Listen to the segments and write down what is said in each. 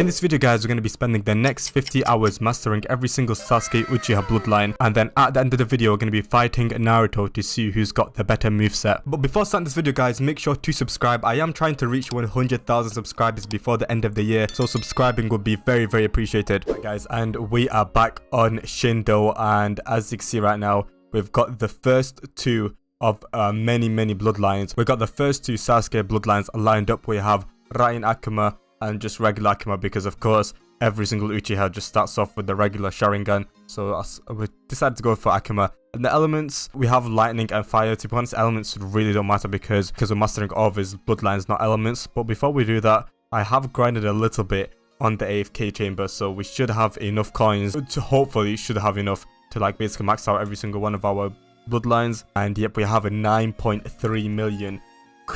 In this video guys, we're going to be spending the next 50 hours mastering every single Sasuke Uchiha Bloodline, and then at the end of the video we're going to be fighting Naruto to see who's got the better moveset. But before starting this video guys, make sure to subscribe. I am trying to reach 100,000 subscribers before the end of the year, so subscribing would be very appreciated. Right, guys, and we are back on Shindo, and as you can see right now, we've got the first two of many bloodlines. We've got the first two Sasuke bloodlines lined up. We have Rain Akuma and just regular Akuma, because of course every single Uchiha just starts off with the regular Sharingan, so we decided to go for Akuma. And the elements, we have lightning and fire. To be honest, elements really don't matter because we're mastering all of his bloodlines, not elements. But before we do that, I have grinded a little bit on the AFK chamber, so we should have enough coins to hopefully should have enough to like basically max out every single one of our bloodlines. And yep, we have a 9.3 million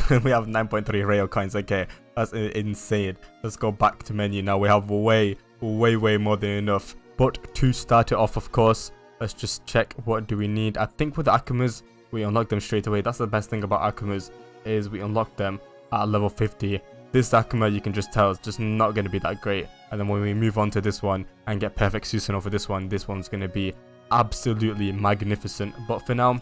we have 9.3 rail coins. Okay, that's insane. Let's go back to menu now. We have way more than enough. But to start it off, of course, let's just check what do we need. I think with the Akumas we unlock them straight away. That's the best thing about Akumas, is we unlock them at level 50. This Akuma, you can just tell, it's just not going to be that great. And then when we move on to this one and get perfect Susanoo for this one's going to be absolutely magnificent. But for now,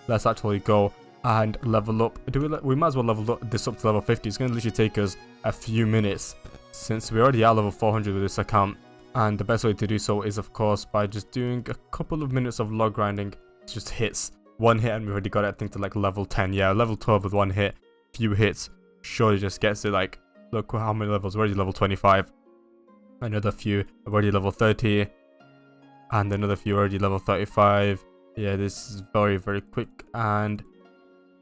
let's actually go and level up. We might as well level this up to level 50. It's going to literally take us a few minutes since we already are level 400 with this account. And the best way to do so is of course by just doing a couple of minutes of log grinding. It's just hits. One hit and we already got it, I think, to like level 10. Yeah, level 12 with one hit. Few hits surely just gets it. Like, look how many levels. We're already level 25. Another few, already level 30. And another few already level 35. Yeah, this is very quick. And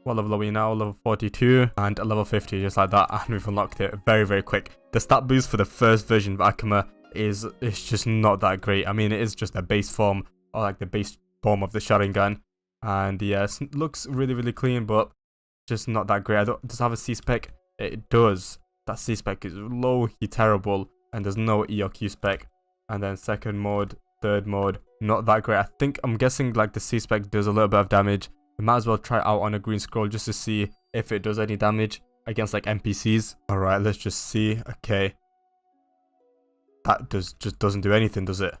what level are we now? Level 42 and a level 50, just like that, and we've unlocked it very quick. The stat boost for the first version of Akuma is just not that great. I mean, it is just a base form, or like the base form of the Sharingan, and yes, it looks really clean, but just not that great. Does it have a C-spec? It does. That C-spec is low-key terrible, and there's no E or Q spec. And then second mode, third mode, not that great. I'm guessing like the C-spec does a little bit of damage. We might as well try it out on a green scroll just to see if it does any damage against like NPCs. Alright, let's just see. Okay. That just doesn't do anything, does it?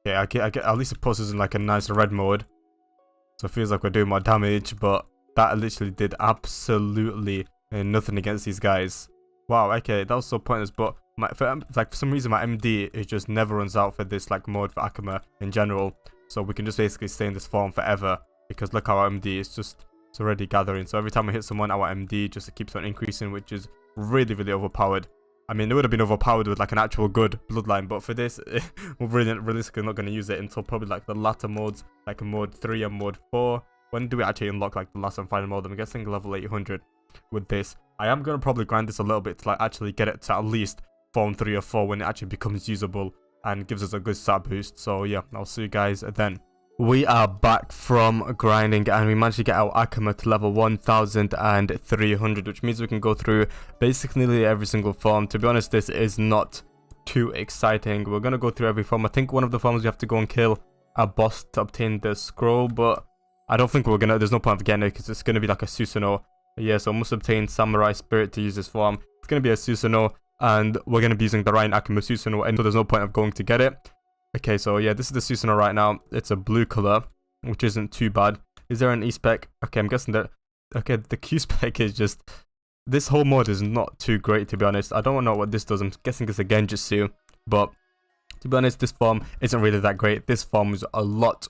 Okay, I get at least it puts us in like a nice red mode. So it feels like we're doing more damage, but that literally did absolutely nothing against these guys. Wow, okay, that was so pointless, but for some reason my MD it just never runs out for this like mode for Akuma in general. So we can just basically stay in this form forever. Because look how our MD is it's already gathering. So every time we hit someone, our MD just keeps on increasing, which is really overpowered. I mean, it would have been overpowered with like an actual good bloodline, but for this, we're realistically not going to use it until probably like the latter modes, like mode 3 and mode 4. When do we actually unlock like the last and final mode? I'm guessing level 800 with this. I am going to probably grind this a little bit to like actually get it to at least form 3 or 4 when it actually becomes usable and gives us a good stat boost. So yeah, I'll see you guys then. We are back from grinding and we managed to get our Akuma to level 1300, which means we can go through basically nearly every single form. To be honest, this is not too exciting. We're going to go through every form. I think one of the forms we have to go and kill a boss to obtain the scroll, but I don't think there's no point of getting it because it's going to be like a Susanoo. Yeah, so I must obtain Samurai Spirit to use this form. It's going to be a Susanoo and we're going to be using the Rain Akuma Susanoo, and so there's no point of going to get it. Okay, so yeah, this is the Susanoo right now. It's a blue color, which isn't too bad. Is there an E-spec? Okay, I'm guessing that... Okay, the Q-spec is just... This whole mode is not too great, to be honest. I don't know what this does. I'm guessing it's a Genjutsu. But, to be honest, this form isn't really that great. This form is a lot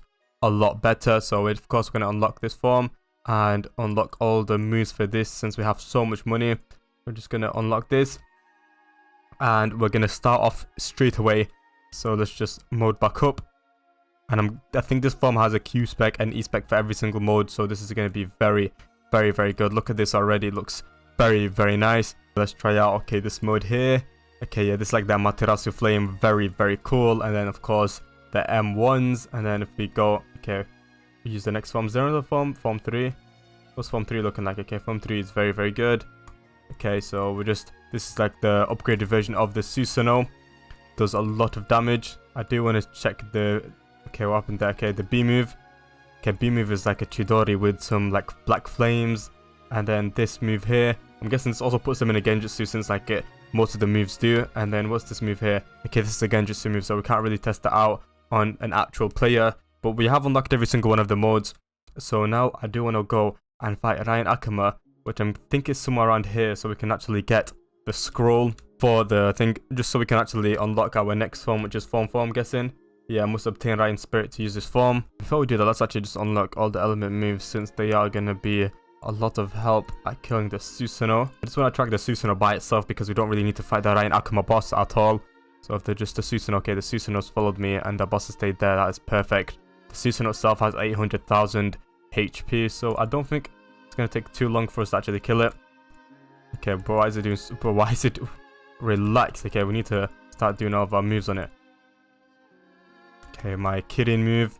better. So, of course, we're going to unlock this form and unlock all the moves for this since we have so much money. We're just going to unlock this. And we're going to start off straight away. So let's just mode back up, and I think this form has a Q spec and E spec for every single mode, so this is going to be very good. Look at this already, it looks very nice. Let's try out, okay, this mode here. Okay, yeah, this is like that Materasu flame, very cool. And then of course the M1s, and then if we go, okay, we use the next form. Is there another form? Form 3. What's form 3 looking like? Okay, form 3 is very good. Okay, so this is like the upgraded version of the Susanoo. Does a lot of damage. I do want to check okay, what happened there? Okay, the B move. Okay, B move is like a Chidori with some like black flames, and then this move here, I'm guessing this also puts them in a Genjutsu since like most of the moves do. And then what's this move here? Okay, this is a Genjutsu move, so we can't really test it out on an actual player, but we have unlocked every single one of the modes. So now I do want to go and fight Ryan Akama, which I think is somewhere around here, so we can actually get the scroll for the thing, just so we can actually unlock our next form, which is form 4, I'm guessing. Yeah, I must obtain Ryan Spirit to use this form. Before we do that, let's actually just unlock all the element moves, since they are going to be a lot of help at killing the Susanoo. I just want to track the Susanoo by itself, because we don't really need to fight the Ryan Akama boss at all. So if they're just the Susanoo, okay, the Susanoo's followed me and the boss has stayed there, that is perfect. The Susanoo itself has 800,000 HP, so I don't think it's going to take too long for us to actually kill it. Okay, bro, why is it doing... Bro, why is it... Relax. Okay, we need to start doing all of our moves on it. Okay, my Kirin move.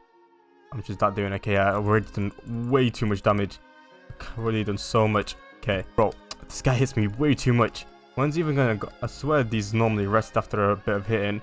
I'm just not doing... Okay, I've already done way too much damage. I've already done so much. Okay, bro, this guy hits me way too much. When's he even going to go? I swear these normally rest after a bit of hitting.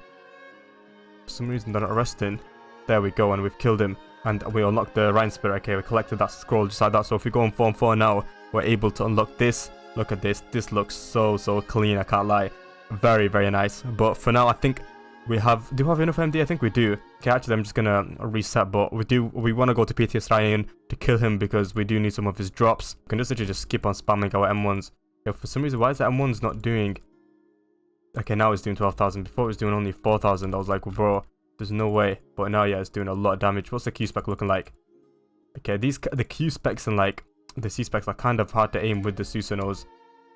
For some reason, they're not resting. There we go, and we've killed him. And we unlocked the Ryan Spirit. Okay, we collected that scroll just like that. So if we go on form 4 now, we're able to unlock this. Look at this. This looks so clean, I can't lie. Very, very nice. But for now, I think we have... Do we have enough MD? I think we do. Okay, actually, I'm just going to reset. But we want to go to PTS Ryan to kill him, because we do need some of his drops. We can just literally just keep on spamming our M1s. Okay, for some reason, why is the M1's not doing... Okay, now it's doing 12,000. Before it was doing only 4,000. I was like, bro, there's no way. But now, yeah, it's doing a lot of damage. What's the Q spec looking like? Okay, the Q specs and like the C specs are kind of hard to aim with the Susanoos.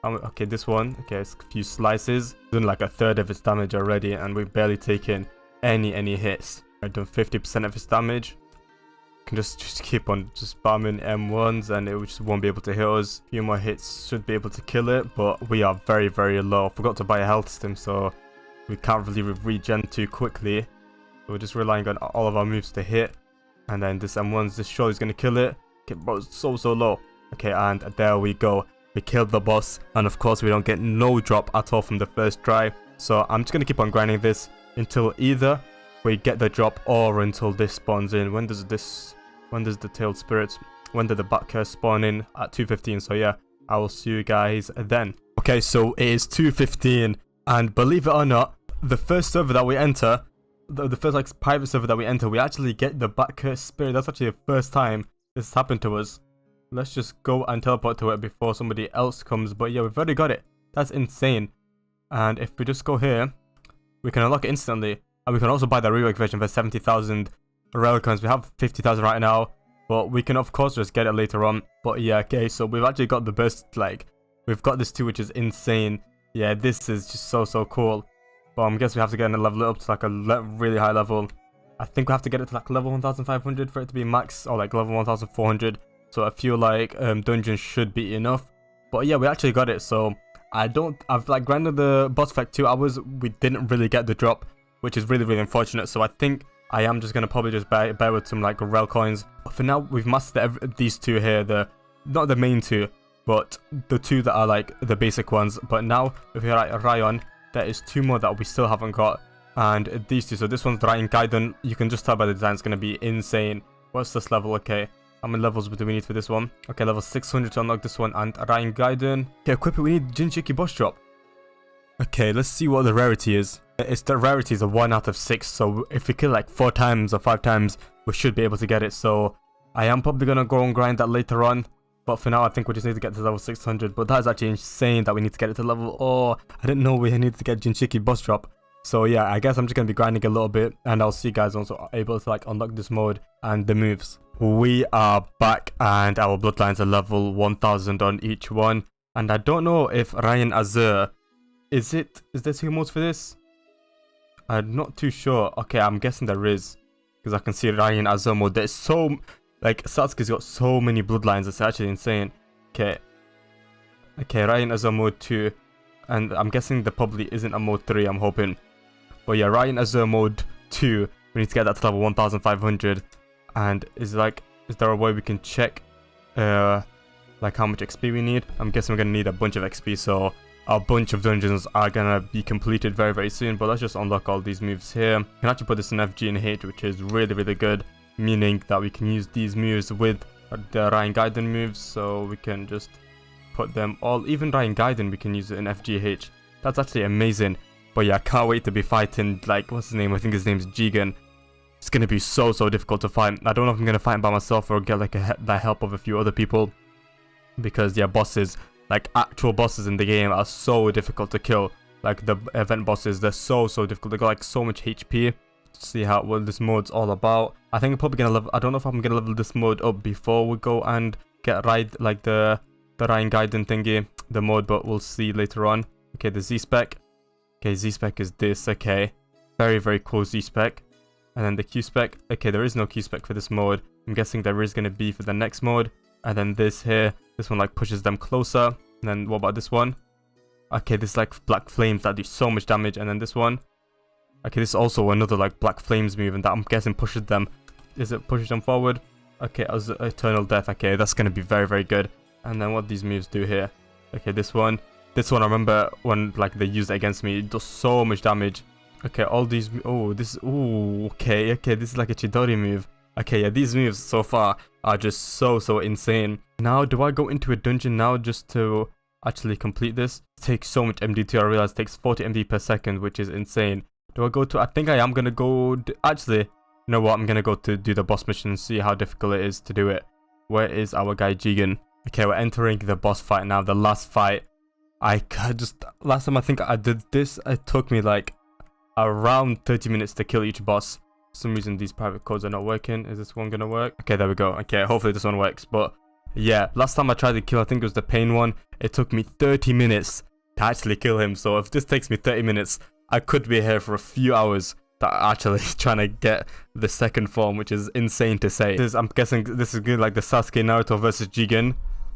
Okay, this one, okay, it's a few slices, doing like a third of its damage already, and we've barely taken any hits. I've done 50% of its damage. Can just keep on just spamming M1s, and it just won't be able to hit us. A few more hits should be able to kill it, but we are very, very low. Forgot to buy a health stim, so we can't really regen too quickly. So we're just relying on all of our moves to hit, and then this M1's just surely is gonna kill it. Okay, bro, it's so low. Okay, and there we go. We killed the boss, and of course we don't get no drop at all from the first try. So I'm just gonna keep on grinding this until either we get the drop or until this spawns in. When does the tailed spirits, when did the bat curse spawn in? At 2:15. So yeah, I will see you guys then. Okay, so it is 2:15, and believe it or not, the first server that we enter, the first like private server that we enter, we actually get the bat curse spirit. That's actually the first time this has happened to us. Let's just go and teleport to it before somebody else comes. But yeah, we've already got it. That's insane. And if we just go here, we can unlock it instantly. And we can also buy the rework version for 70,000 rare coins. We have 50,000 right now, but we can of course just get it later on. But yeah, okay, so we've actually got the best, like, we've got this too, which is insane. Yeah, this is just so cool. But I guess we have to get a level up to like a really high level. I think we have to get it to like level 1,500 for it to be max, or like level 1,400. So I feel like dungeons should be enough. But yeah, we actually got it. So I've like grinded the boss fight 2 hours. We didn't really get the drop, which is really unfortunate. So I think I am just going to probably just bear with some like rel coins. But for now, we've mastered these two here. Not the main two, but the two that are like the basic ones. But now, if you're like Ryan, there is 2 more that we still haven't got. And these 2. So this one's Ryan Gaiden. You can just tell by the design, it's going to be insane. What's this level? Okay. How many levels do we need for this one? Okay, level 600 to unlock this one. And Ryan Gaiden. Okay, equip it. We need Jinchiki boss drop. Okay, let's see what the rarity is. The rarity is a 1 out of 6. So if we kill like 4 times or 5 times, we should be able to get it. So I am probably going to go and grind that later on. But for now, I think we just need to get to level 600. But that is actually insane that we need to get it to level... Oh, I didn't know we need to get Jinchiki boss drop. So yeah, I guess I'm just going to be grinding a little bit. And I'll see you guys also able to like unlock this mode and the moves. We are back, and our bloodlines are level 1000 on each one. And I don't know if Ryan Azur... Is there 2 modes for this? I'm not too sure. Okay, I'm guessing there is. Because I can see Ryan Azur mode. There's so... Like, Sasuke's got so many bloodlines. It's actually insane. Okay. Okay, Ryan Azur mode 2. And I'm guessing there probably isn't a mode 3, I'm hoping. But yeah, Ryan Azur mode 2. We need to get that to level 1500. And is there a way we can check like how much XP we need? I'm guessing we're going to need a bunch of XP. So a bunch of dungeons are going to be completed very soon. But let's just unlock all these moves here. We can actually put this in FG and H, which is really good. Meaning that we can use these moves with the Ryan Gaiden moves. So we can just put them all. Even Ryan Gaiden we can use it in FGH. That's actually amazing. But yeah, I can't wait to be fighting, like, what's his name? I think his name's Jigen. It's gonna be so difficult to fight. I don't know if I'm gonna fight him by myself or get like the help of a few other people. Because yeah, bosses, like actual bosses in the game are so difficult to kill. Like the event bosses, they're so difficult. They got like so much HP. See what this mode's all about. I think I'm probably gonna level. I don't know if I'm gonna level this mode up before we go and get like the Ryan Gaiden thingy, the mode, but we'll see later on. Okay, the Z spec. Okay, Z spec is this. Okay, very cool Z spec. And then the Q spec. Okay, there is no Q spec for this mode. I'm guessing there is gonna be for the next mode. And then this here, this one like pushes them closer. And then what about this one? Okay, this like black flames that do so much damage. And then this one. Okay, this is also another like black flames move, and that I'm guessing pushes them. Is it pushes them forward? Okay, as eternal death. Okay, that's gonna be very good. And then what these moves do here? Okay, this one I remember when like they used it against me, it does so much damage. Okay, all these. Oh, this. Oh, okay. This is like a Chidori move. Okay, yeah, these moves so far are just so insane. Now, do I go into a dungeon now just to actually complete this? It takes so much MD2. I realize it takes 40 MD per second, which is insane. Do I go to... I think I am going to go... Actually, you know what? I'm going to go to do the boss mission and see how difficult it is to do it. Where is our guy Jigen? Okay, we're entering the boss fight now. The last fight. Last time I think I did this, it took me like around 30 minutes to kill each boss. For some reason, these private codes are not working. Is this one going to work? Okay, there we go. Okay, hopefully this one works. But yeah, last time I tried to kill, I think it was the pain one. It took me 30 minutes to actually kill him. So if this takes me 30 minutes... I could be here for a few hours actually trying to get the second form, which is insane to say. I'm guessing this is good, like the Sasuke Naruto versus Jigen.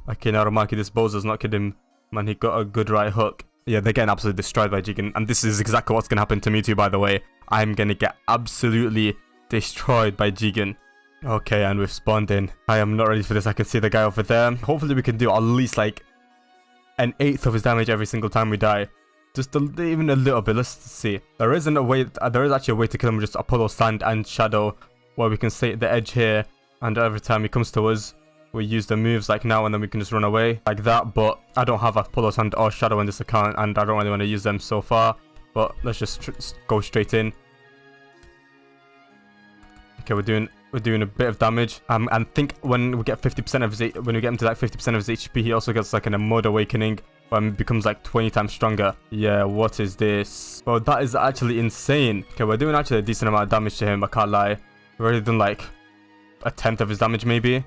Okay, Narumaki, this Bozo's not kidding. Man, he got a good right hook. Yeah, they're getting absolutely destroyed by Jigen. And this is exactly what's going to happen to me too, by the way. I'm going to get absolutely destroyed by Jigen. Okay, and we've spawned in. I am not ready for this. I can see the guy over there. Hopefully we can do at least like an 1/8 of his damage every single time we die. Just even a little bit. Let's see. There is actually a way to kill him with just Apollo Sand and Shadow, where we can stay at the edge here, and every time he comes to us, we use the moves like now, and then we can just run away like that. But I don't have Apollo Sand or Shadow in this account, and I don't really want to use them so far. But let's just go straight in. Okay, we're doing a bit of damage. And think when we get 50% of his, when we get him to like 50% of his HP, he also gets like an Mode Awakening. It becomes like 20 times stronger. Yeah, what is this? Well, that is actually insane. Okay, we're doing actually a decent amount of damage to him, I can't lie. We've already done like 1/10 of his damage maybe.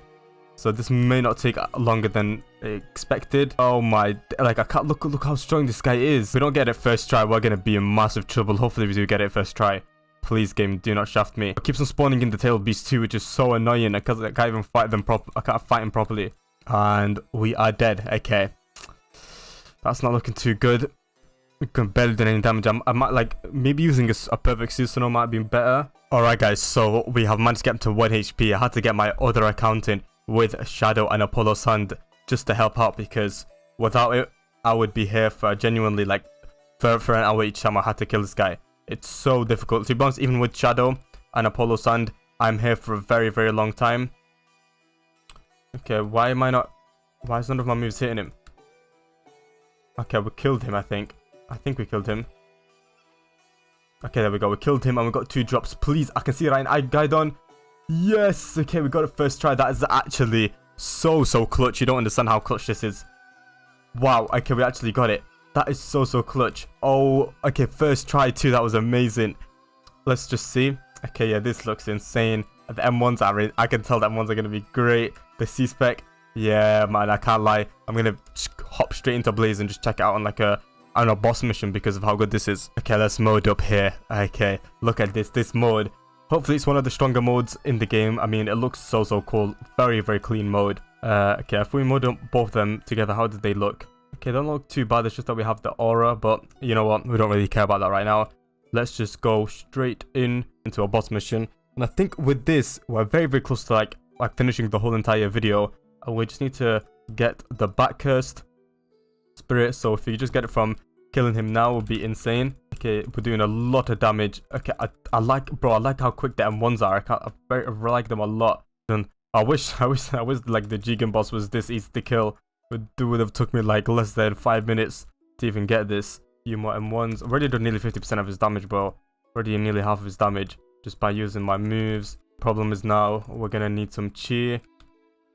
So this may not take longer than expected. Oh my, like I can't, look how strong this guy is. If we don't get it first try, we're gonna be in massive trouble. Hopefully we do get it first try. Please, game, do not shaft me. It keeps on spawning in the tail beast too, which is so annoying because I can't even fight them I can't fight him properly. And we are dead. Okay. That's not looking too good. We can barely do any damage. I might like maybe using a perfect Susanoo might be better. Alright guys, so we have managed to get him to 1 HP. I had to get my other account in with Shadow and Apollo Sand just to help out, because without it I would be here for genuinely like for an hour each time I had to kill this guy. It's so difficult. To be honest, even with Shadow and Apollo Sand, I'm here for a very long time. Okay, why is none of my moves hitting him? Okay, we killed him, I think. I think we killed him. Okay, there we go. We killed him and we got 2 drops. Please, I can see Ryan Gaiden. Yes! Okay, we got it first try. That is actually so clutch. You don't understand how clutch this is. Wow, okay, we actually got it. That is so clutch. Oh, okay, first try too. That was amazing. Let's just see. Okay, yeah, this looks insane. The M1s are I can tell the M1s are going to be great. The C-Spec. Yeah, man, I can't lie. I'm going to hop straight into Blaze and just check it out on like a, I don't know, boss mission because of how good this is. Okay, let's mode up here. Okay, look at this mode. Hopefully it's one of the stronger modes in the game. I mean, it looks so cool. Very clean mode. Okay, if we mode up both of them together, how did they look? Okay, they don't look too bad. It's just that we have the aura, but you know what? We don't really care about that right now. Let's just go straight into a boss mission. And I think with this, we're very close to like finishing the whole entire video. And we just need to get the back cursed spirit. So if you just get it from killing him now, would be insane. Okay, we're doing a lot of damage. Okay, I like how quick the M1s are. I like them a lot. And I wish like the Jigen boss was this easy to kill. It would have took me like less than 5 minutes to even get this. few more M1s. Already done nearly 50% of his damage, bro. Already nearly half of his damage just by using my moves. Problem is now we're gonna need some chi,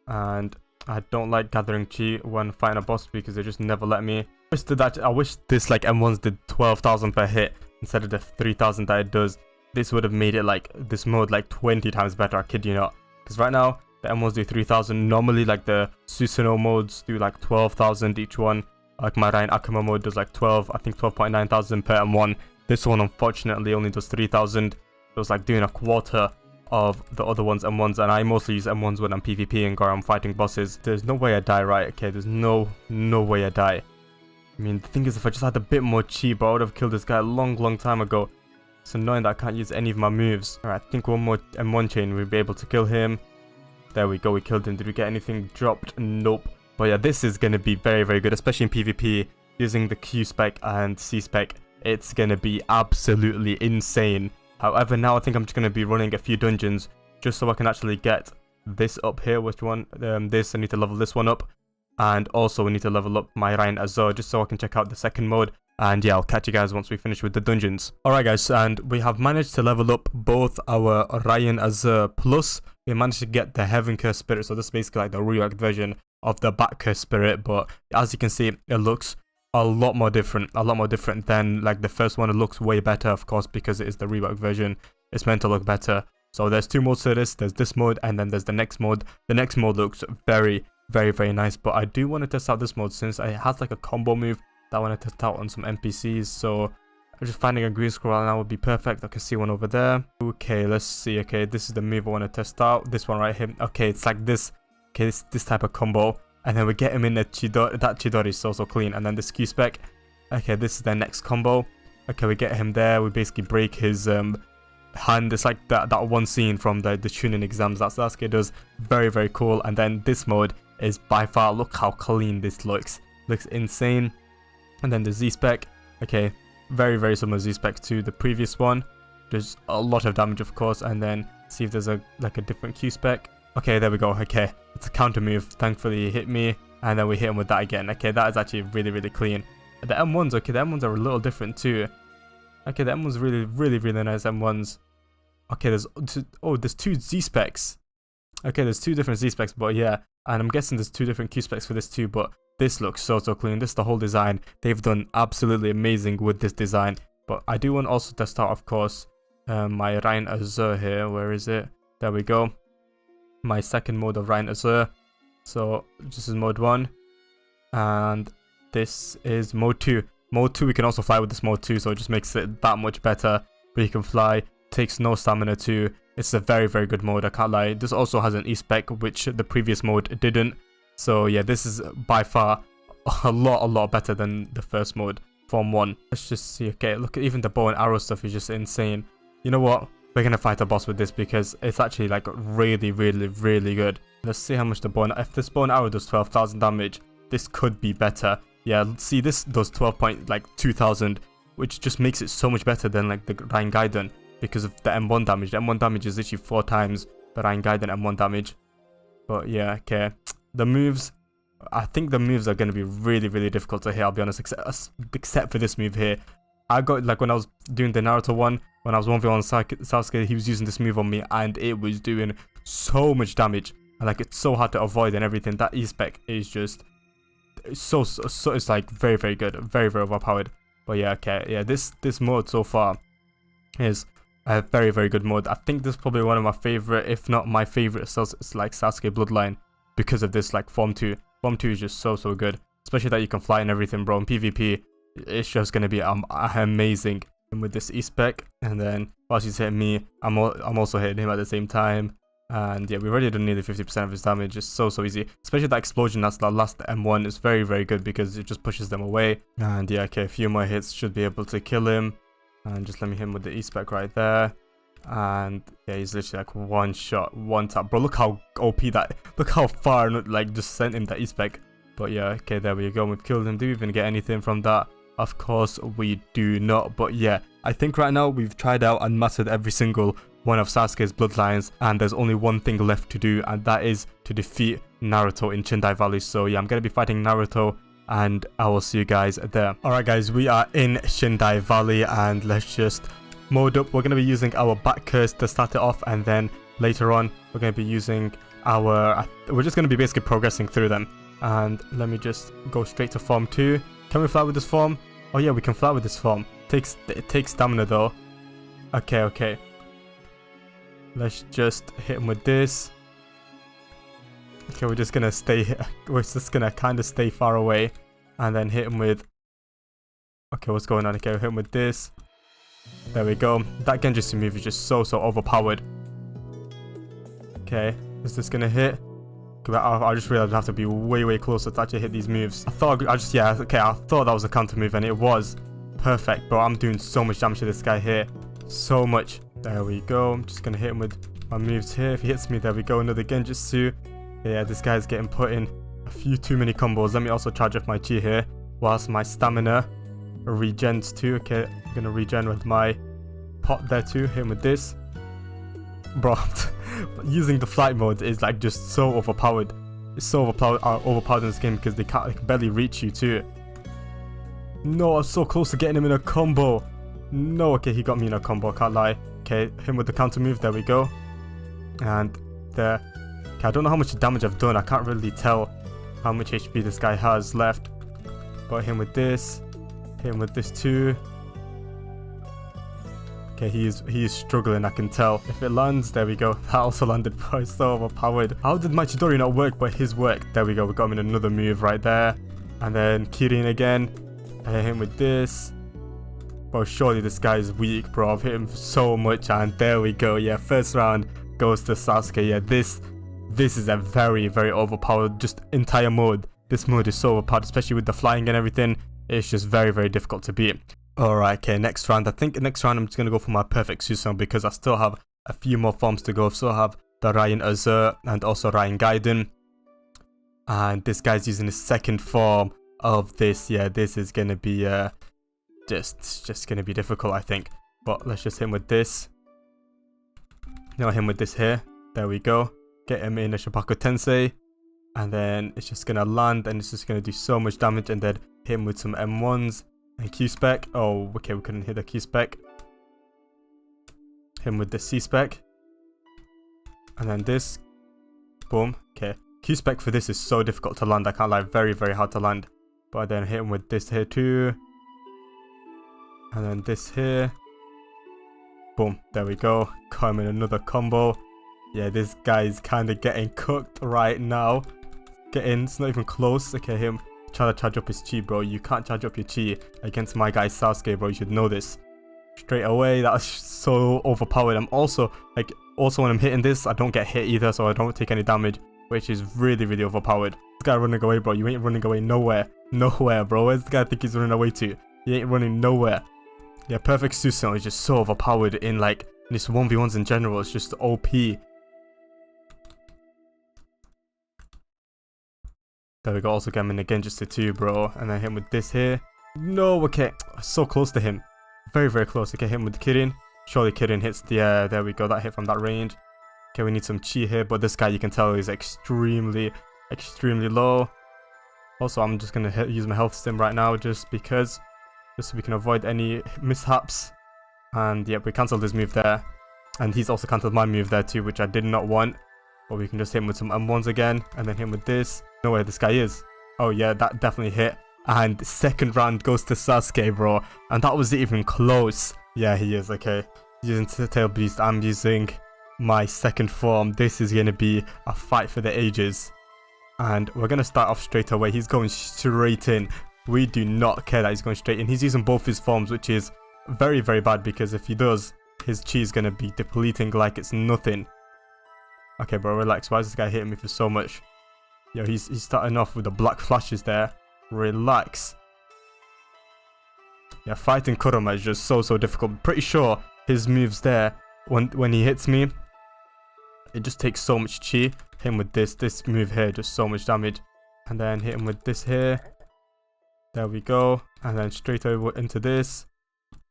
and I don't like gathering chi when fighting a boss because they just never let me. I wish this like M1s did 12,000 per hit instead of the 3,000 that it does. This would have made it like this mode like 20 times better, I kid you not. Because right now the M1s do 3,000. Normally like the Susanoo modes do like 12,000 each one. Like my Ryan Akuma mode does like 12, I think 12.9 thousand per M1. This one unfortunately only does 3,000. So it's like doing a quarter of the other ones M1s, and I mostly use M1s when I'm PvPing or I'm fighting bosses. There's no way I die, right? Okay, there's no way I die. I mean, the thing is, if I just had a bit more chi, bro, I would have killed this guy a long time ago. It's annoying that I can't use any of my moves. Alright, I think one more M1 chain, we'll be able to kill him. There we go, we killed him. Did we get anything dropped? Nope. But yeah, this is going to be very good, especially in PvP. Using the Q spec and C spec, it's going to be absolutely insane. However, now I think I'm just going to be running a few dungeons just so I can actually get this up here. Which one? This, I need to level this one up. And also we need to level up my Ryan Azure just so I can check out the second mode. And yeah, I'll catch you guys once we finish with the dungeons. Alright guys, and we have managed to level up both our Ryan Azure, plus we managed to get the Heaven Curse Spirit. So this is basically like the reworked version of the Bat Curse Spirit. But as you can see, it looks a lot more different than like the first one. It looks way better, of course, because it is the reworked version. It's meant to look better. So there's two modes to this. There's this mode and then there's the next mode. The next mode looks very nice, but I do want to test out this mode since it has like a combo move that I want to test out on some NPCs. So I'm just finding a green scroll now would be perfect. I can see one over there. Okay, let's see. Okay, this is the move I want to test out. This one right here. Okay, it's like this. Okay, this type of combo. And then we get him in the Chidori. That Chidori is so clean. And then the Q spec. Okay, this is the next combo. Okay, we get him there. We basically break his hand. It's like that one scene from the tuning exams that Sasuke does. Very cool. And then this mode is by far, look how clean this looks. Looks insane. And then the Z spec. Okay, very similar Z spec to the previous one. There's a lot of damage, of course. And then see if there's a different Q spec. Okay, there we go. Okay, it's a counter move. Thankfully, he hit me, and then we hit him with that again. Okay, that is actually really clean. The M1s, okay, the M1s are a little different too. Okay, the M1s really nice M1s. Okay, there's two Z specs. Okay, there's two different Z specs, but yeah, and I'm guessing there's two different Q specs for this too. But this looks so clean. This, the whole design, they've done absolutely amazing with this design. But I do want to also test out, of course, my Ryan Azure here. Where is it? There we go. My second mode of Ryan Azure. So this is mode 1 and this is mode 2. Mode 2 we can also fly with this mode 2, so it just makes it that much better. But you can fly, takes no stamina too. It's a very good mode, I can't lie. This also has an E-spec which the previous mode didn't. So yeah, this is by far a lot better than the first mode, Form 1. Let's just see. Okay, look at even the bow and arrow stuff is just insane. You know what? We're gonna fight a boss with this because it's actually like really good. Let's see how much the bow and if this bow and arrow does 12,000 damage, this could be better. Yeah, see, this does 12,200, which just makes it so much better than like the Ryan Gaiden because of the M1 damage. The M1 damage is literally 4 times the Ryan Gaiden M1 damage. But yeah, okay. The moves, I think the moves are gonna be really difficult to hit, I'll be honest, except for this move here. I got, like, when I was doing the Naruto one, when I was 1v1 Sasuke, he was using this move on me, and it was doing so much damage. And, like, it's so hard to avoid and everything. That E-spec is just, so it's, like, very good. Very overpowered. But, yeah, okay. Yeah, this mode so far is a very good mode. I think this is probably one of my favorite, if not my favorite, it's like Sasuke Bloodline, because of this, like, Form 2. Form 2 is just so good. Especially that you can fly and everything, bro. In PvP, it's just gonna be amazing. And with this E-spec, and then while she's hitting me, I'm also hitting him at the same time. And yeah, we've already done nearly 50% of his damage. It's so easy. Especially that explosion, that's the last M1, is very good because it just pushes them away. And yeah, okay, a few more hits should be able to kill him. And just let me hit him with the E-spec right there. And yeah, he's literally like one shot, one tap. Bro, look how OP that, look how far, like, just sent him that E-spec. But yeah, okay, there we go. We've killed him. Do we even get anything from that? Of course we do not. But yeah, I think right now we've tried out and mastered every single one of Sasuke's bloodlines, and there's only one thing left to do, and that is to defeat Naruto in Chindai Valley. So yeah, I'm gonna be fighting Naruto and I will see you guys there. Alright guys, we are in Shindo Valley, and let's just mode up. We're going to be using our back curse to start it off, and then later on we're going to be using our... we're just going to be basically progressing through them. And let me just go straight to form 2. Can we fly with this form? Oh yeah, we can fly with this form. It takes stamina though. Okay. Let's just hit him with this. Okay, we're just gonna stay. We're just gonna kind of stay far away, and then hit him with. Okay, what's going on? Okay, we'll hit him with this. There we go. That Genjutsu move is just so overpowered. Okay, is this gonna hit? I just realized I have to be way closer to actually hit these moves. I thought I thought that was a counter move, and it was perfect. Bro, I'm doing so much damage to this guy here. So much. There we go. I'm just gonna hit him with my moves here. If he hits me, there we go. Another Genjutsu. Yeah, this guy's getting put in a few too many combos. Let me also charge up my chi here, whilst my stamina regens too. Okay, I'm gonna regen with my pot there too. Hit him with this. Bro, using the flight mode is like just so overpowered. It's so overpowered in this game because they can barely reach you too. No, I was so close to getting him in a combo. No, okay, he got me in a combo, can't lie. Okay, him with the counter move, there we go. And there. Okay, I don't know how much damage I've done. I can't really tell how much HP this guy has left. But him with this. Hit him with this too. Okay, he is struggling, I can tell. If it lands, there we go. That also landed, bro. It's so overpowered. How did my Chidori not work, but his worked? There we go. We got him in another move right there. And then Kirin again. I hit him with this. Bro, surely this guy is weak, bro. I've hit him so much, and there we go. Yeah, first round goes to Sasuke. Yeah, this is a very overpowered just entire mode. This mode is so overpowered, especially with the flying and everything. It's just very difficult to beat. Alright, okay, next round. I think next round I'm just gonna go for my perfect Susan because I still have a few more forms to go. I still have the Ryan Azure and also Ryan Gaiden. And this guy's using his second form of this. Yeah, this is gonna be just gonna be difficult, I think. But let's just hit him with this. Now hit him with this here. There we go. Get him in a Shibako Tensei. And then it's just gonna land and it's just gonna do so much damage, and then hit him with some M1s and Q-Spec. Oh, okay, we couldn't hit the Q-Spec. Hit him with the C-Spec. And then this. Boom. Okay. Q-Spec for this is so difficult to land. I can't lie. Very hard to land. But then hit him with this here too. And then this here. Boom. There we go. Got him in another combo. Yeah, this guy's kind of getting cooked right now. It's not even close. Okay, him trying to charge up his chi, bro. You can't charge up your chi against my guy Sasuke, bro. You should know this. Straight away, that's so overpowered. I'm also, when I'm hitting this, I don't get hit either, so I don't take any damage, which is really overpowered. This guy running away, bro. You ain't running away nowhere. Nowhere, bro. Where's the guy think he's running away to? He ain't running nowhere. Yeah, perfect Susan is just so overpowered in this 1v1s in general. It's just OP. There we go. Also get him in again just to 2, bro. And then hit him with this here. No, okay. So close to him. Very close. Okay, hit him with the Kirin. Surely Kirin hits the, there we go. That hit from that range. Okay, we need some chi here. But this guy, you can tell, is extremely low. Also, I'm just going to use my health stim right now just because. Just so we can avoid any mishaps. And yeah, we cancelled his move there. And he's also cancelled my move there too, which I did not want. But we can just hit him with some M1s again. And then hit him with this. Know where this guy is. Oh yeah, that definitely hit. And second round goes to Sasuke, bro. And that wasn't even close. Yeah, he is. Okay. He's using Tail Beast. I'm using my second form. This is going to be a fight for the ages. And we're going to start off straight away. He's going straight in. We do not care that he's going straight in. He's using both his forms, which is very bad, because if he does, his chi is going to be depleting like it's nothing. Okay, bro, relax. Why is this guy hitting me for so much? Yo, he's starting off with the black flashes there. Relax. Yeah, fighting Kurama is just so difficult. Pretty sure his moves there, when he hits me, it just takes so much chi. Hit him with this move here, just so much damage. And then hit him with this here. There we go. And then straight over into this.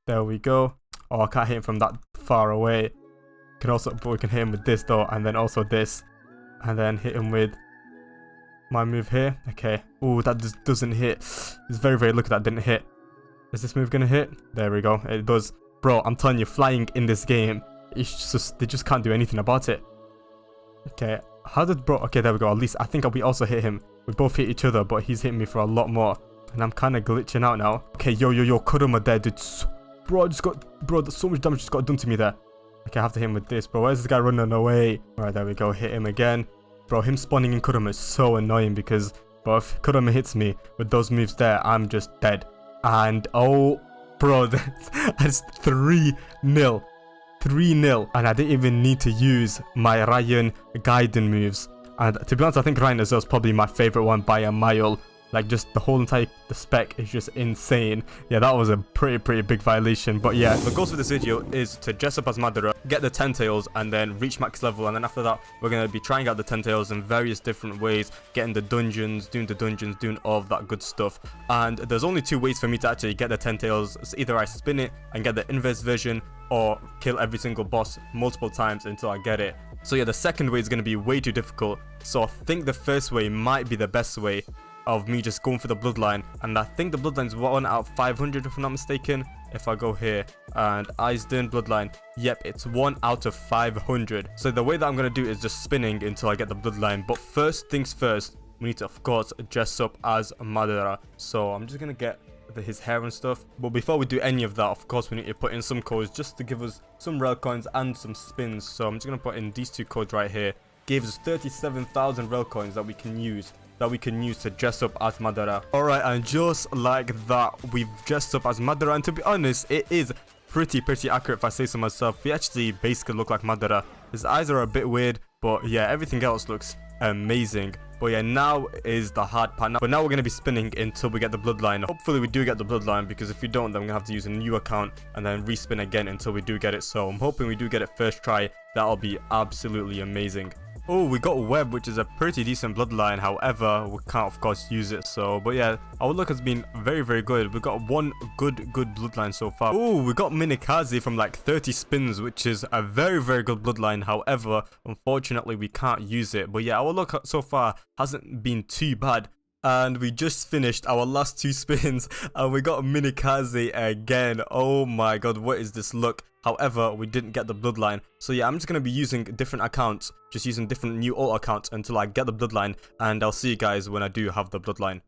There we go. Oh, I can't hit him from that far away. But we can hit him with this though, and then also this. And then hit him with my move here. Okay. Oh, that just doesn't hit. It's very, very lucky that didn't hit. Is this move gonna hit? There we go. It does. Bro, I'm telling you, flying in this game, it's just, they just can't do anything about it. Okay. How did bro... Okay, there we go. At least I think we also hit him. We both hit each other, but he's hitting me for a lot more. And I'm kind of glitching out now. Okay, yo, Kuruma there, dude. Bro, I just got... Bro, so much damage just got done to me there. Okay, I have to hit him with this, bro. Where's this guy running away? Alright, there we go. Hit him again. Bro, him spawning in Kuruma is so annoying because, bro, if Kuruma hits me with those moves there, I'm just dead. And, oh, bro, that's 3-0. 3-0. And I didn't even need to use my Ryan Gaiden moves. And to be honest, I think Ryan Azure is probably my favorite one by a mile. Like, just the whole entire spec is just insane. Yeah, that was a pretty big violation. But yeah, the goal for this video is to dress up as Madara, get the 10 tails, and then reach max level. And then after that, we're going to be trying out the 10 tails in various different ways, getting the dungeons, doing all of that good stuff. And there's only 2 ways for me to actually get the 10 tails. It's either I spin it and get the inverse version, or kill every single boss multiple times until I get it. So yeah, the second way is going to be way too difficult. So I think the first way might be the best way of me just going for the bloodline. And I think the bloodline is 1 out of 500 if I'm not mistaken. If I go here and Eisden bloodline, yep, it's 1 out of 500. So the way that I'm going to do is just spinning until I get the bloodline. But first things first, we need to of course dress up as Madara. So I'm just going to get his hair and stuff. But before we do any of that, of course we need to put in some codes just to give us some rel coins and some spins. So I'm just going to put in these 2 codes right here. Gives us 37,000 rel coins that we can use to dress up as Madara. Alright, and just like that, we've dressed up as Madara. And to be honest, it is pretty accurate if I say so myself. We actually basically look like Madara. His eyes are a bit weird, but yeah, everything else looks amazing. But yeah, now is the hard part. But now we're going to be spinning until we get the bloodline. Hopefully we do get the bloodline, because if we don't, then we're going to have to use a new account and then respin again until we do get it. So I'm hoping we do get it first try. That'll be absolutely amazing. Oh, we got Web, which is a pretty decent bloodline. However, we can't of course use it. So, but yeah, our luck has been very good. We got one good bloodline so far. Oh, we got Minikaze from like 30 spins, which is a very good bloodline. However, unfortunately, we can't use it. But yeah, our luck so far hasn't been too bad. And we just finished our last 2 spins and we got Minikaze again. Oh my god, what is this luck? However, we didn't get the bloodline. So yeah, I'm just going to be using different accounts, just using different new alt accounts until I get the bloodline. And I'll see you guys when I do have the bloodline.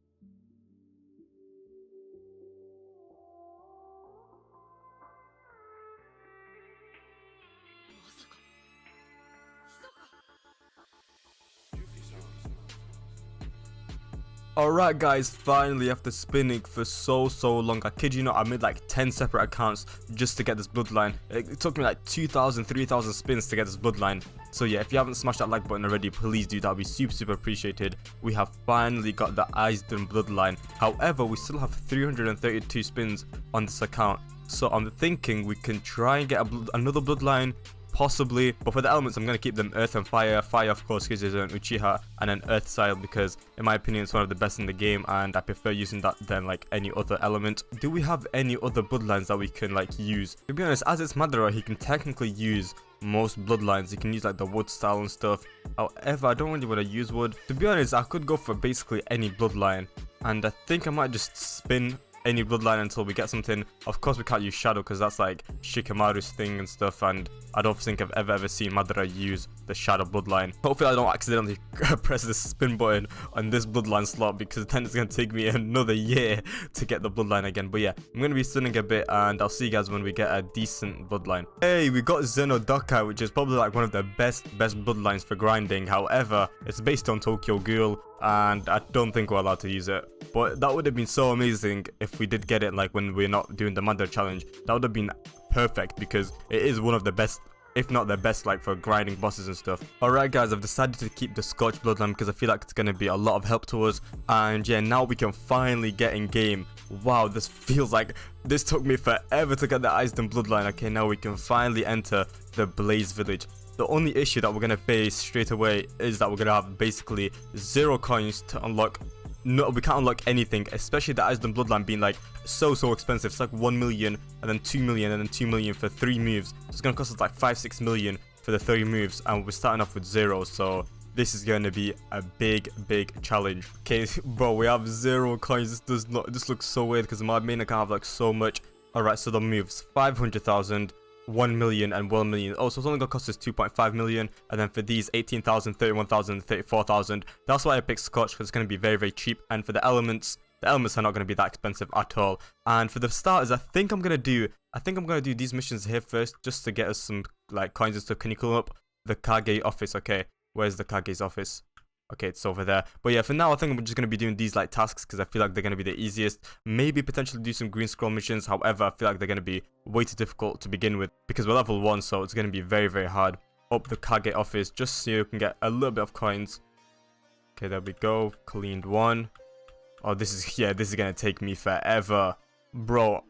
Alright guys, finally after spinning for so long, I kid you not, I made like 10 separate accounts just to get this bloodline. It took me like 2,000, 3,000 spins to get this bloodline. So yeah, if you haven't smashed that like button already, please do, that would be super appreciated. We have finally got the Eisden bloodline. However, we still have 332 spins on this account. So I'm thinking we can try and get another bloodline, possibly, but for the elements I'm going to keep them earth and fire. Fire of course because it's an Uchiha, and an earth style because in my opinion it's one of the best in the game and I prefer using that than like any other element. Do we have any other bloodlines that we can like use? To be honest, as it's Madara, he can technically use most bloodlines. He can use like the wood style and stuff. However, I don't really want to use wood. To be honest, I could go for basically any bloodline, and I think I might just spin any bloodline until we get something. Of course we can't use shadow because that's like Shikamaru's thing and stuff, and I don't think I've ever seen Madara use the shadow bloodline. Hopefully I don't accidentally press the spin button on this bloodline slot, because then it's going to take me another year to get the bloodline again. But yeah, I'm going to be spinning a bit and I'll see you guys when we get a decent bloodline. Hey, we got Zenodoka, which is probably like one of the best bloodlines for grinding. However, it's based on Tokyo Ghoul and I don't think we're allowed to use it. But that would have been so amazing if we did get it like when we're not doing the Madara challenge. That would have been perfect because it is one of the best, if not the best, like for grinding bosses and stuff. Alright guys, I've decided to keep the Scotch bloodline because I feel like it's going to be a lot of help to us. And yeah, now we can finally get in game. Wow, this feels like this took me forever to get the Eisden bloodline. Okay, now we can finally enter the Blaze village. The only issue that we're going to face straight away is that we're going to have basically 0 coins to unlock. No, we can't unlock anything, especially the Eisden bloodline being like so expensive. It's like 1 million and then 2 million and then 2 million for 3 moves. So it's going to cost us like 5-6 million for the 30 moves, and we're starting off with 0. So this is going to be a big challenge. Okay, bro, we have 0 coins. This looks so weird because my main account have like so much. Alright, so the moves, 500,000, 1 million, and 1 million. Oh, so it's only gonna cost us 2.5 million. And then for these, 18,000, 31,000, 34,000. That's why I picked Scotch, because it's gonna be very cheap. And for the elements are not gonna be that expensive at all. And for the starters, I think I'm gonna do these missions here first, just to get us some like coins and stuff. Can you call up the Kage office? Okay, where's the Kage's office? Okay, it's over there. But yeah, for now, I think I'm just going to be doing these like tasks because I feel like they're going to be the easiest. Maybe potentially do some green scroll missions. However, I feel like they're going to be way too difficult to begin with because we're level 1, so it's going to be very hard. Up the Kage office just so you can get a little bit of coins. Okay, there we go. Cleaned 1. Oh, this is going to take me forever. Bro,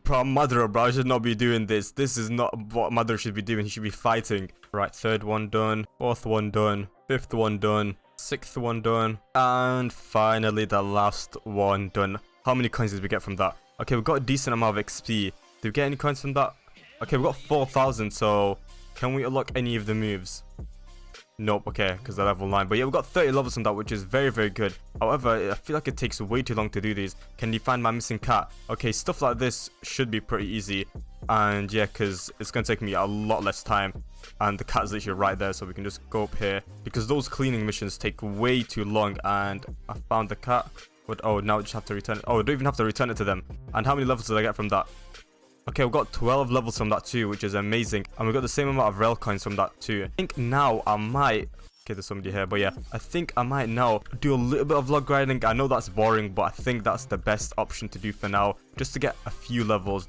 Madara, bro, I should not be doing this. This is not what Madara should be doing. He should be fighting. Right, 3rd one done. 4th one done. 5th one done. 6th one done. And finally, the last one done. How many coins did we get from that? Okay, we got a decent amount of XP. Did we get any coins from that? Okay, we got 4,000, so can we unlock any of the moves? Nope, okay, because they're level 9. But yeah, we've got 30 levels from that, which is very good. However, I feel like it takes way too long to do these. Can you find my missing cat? Okay, stuff like this should be pretty easy. And yeah, because it's going to take me a lot less time. And the cat's literally right there, so we can just go up here. Because those cleaning missions take way too long. And I found the cat. But oh, now I just have to return it. Oh, I don't even have to return it to them. And how many levels did I get from that? Okay, we've got 12 levels from that too, which is amazing. And we've got the same amount of rel coins from that too. I think now I might... Okay, there's somebody here, but yeah, I think I might now do a little bit of log grinding. I know that's boring, but I think that's the best option to do for now, just to get a few levels.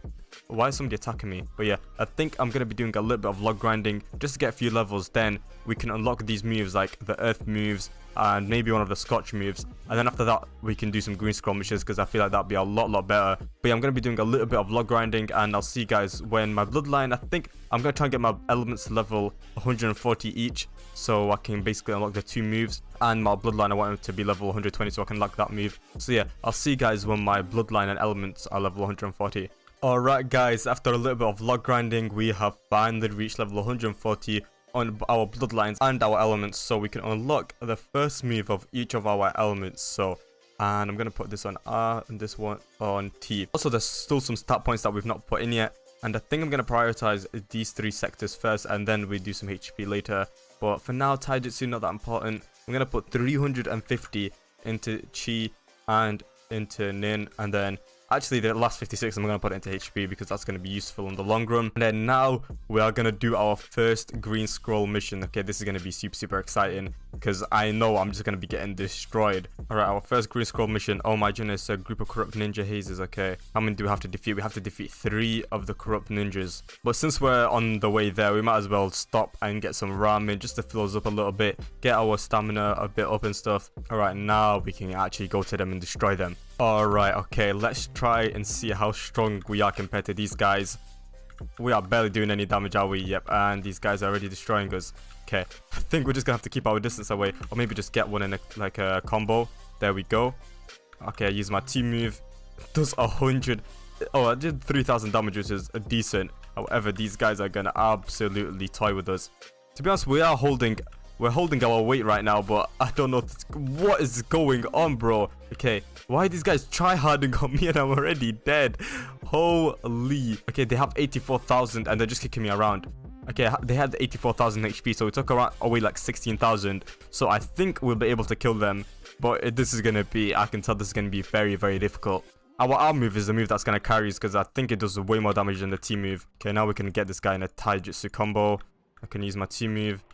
Why is somebody attacking me? But yeah, I think I'm going to be doing a little bit of log grinding, just to get a few levels. Then we can unlock these moves, like the earth moves, and maybe one of the Scotch moves. And then after that, we can do some green scroll missions, because I feel like that'd be a lot better. But yeah, I'm going to be doing a little bit of log grinding, and I'll see you guys when my bloodline, I think I'm going to try and get my elements level 140 each, so I can basically unlock the 2 moves. And my bloodline, I want it to be level 120, so I can unlock that move. So yeah, I'll see you guys when my bloodline and elements are level 140. Alright guys, after a little bit of log grinding, we have finally reached level 140 on our bloodlines and our elements, so we can unlock the first move of each of our elements. So, and I'm going to put this on R and this one on T. Also, there's still some stat points that we've not put in yet, and I think I'm going to prioritize these 3 sectors first, and then we do some HP later. But for now, Taijutsu not that important. I'm going to put 350 into Chi and into Nin, and then actually the last 56 I'm going to put it into HP because that's going to be useful in the long run. And then now we are going to do our first green scroll mission. Okay, this is going to be super exciting because I know I'm just going to be getting destroyed. Alright, our first green scroll mission. Oh my goodness, a group of corrupt ninja hazes. Okay, how many do we have to defeat? We have to defeat 3 of the corrupt ninjas. But since we're on the way there, we might as well stop and get some ramen just to fill us up a little bit, get our stamina a bit up and stuff. Alright, now we can actually go to them and destroy them. Alright, okay, let's try and see how strong we are compared to these guys. We are barely doing any damage, are we? Yep, and these guys are already destroying us. Okay, I think we're just gonna have to keep our distance away, or maybe just get one in a combo. There we go. Okay, I use my T move. Does 100. Oh, I did 3,000 damage, which is decent. However, these guys are gonna absolutely toy with us. To be honest, we're holding our weight right now, but I don't know what is going on, bro. Okay, why are these guys tryharding on me and I'm already dead? Holy. Okay, they have 84,000 and they're just kicking me around. Okay, they had 84,000 HP, so we took away like 16,000. So I think we'll be able to kill them. But this is going to be, I can tell this is going to be very difficult. Our R move is the move that's going to carry us because I think it does way more damage than the T move. Okay, now we can get this guy in a Taijutsu combo. I can use my T move.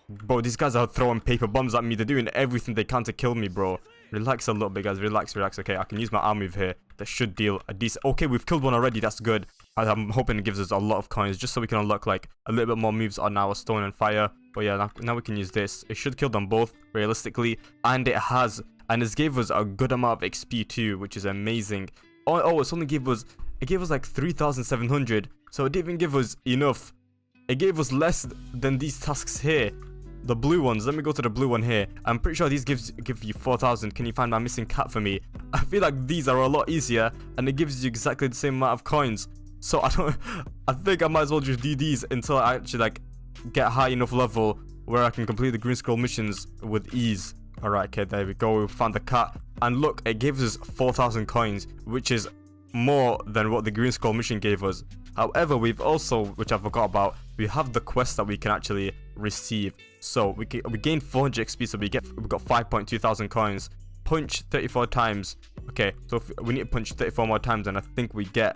Bro, these guys are throwing paper bombs at me. They're doing everything they can to kill me, bro. Relax a little bit, guys. Relax. Okay, I can use my arm move here. That should deal a decent... Okay, we've killed one already. That's good. I'm hoping it gives us a lot of coins just so we can unlock, like, a little bit more moves on our stone and fire. But yeah, now we can use this. It should kill them both, realistically. And it has. And it gave us a good amount of XP too, which is amazing. Oh, it's only gave us... It gave us, like, 3,700. So it didn't even give us enough. It gave us less than these tasks here. The blue ones, let me go to the blue one here. I'm pretty sure these give you 4,000. Can you find my missing cat for me? I feel like these are a lot easier and it gives you exactly the same amount of coins. So I think I might as well just do these until I actually like get high enough level where I can complete the green scroll missions with ease. Alright, okay, there we go. We found the cat. And look, it gives us 4,000 coins, which is more than what the green scroll mission gave us. However, we've also, which I forgot about, we have the quest that we can actually receive. So we gain 400 XP, so we got 5.2 thousand coins. Punch 34 times. Okay, so if we need to punch 34 more times, and I think we get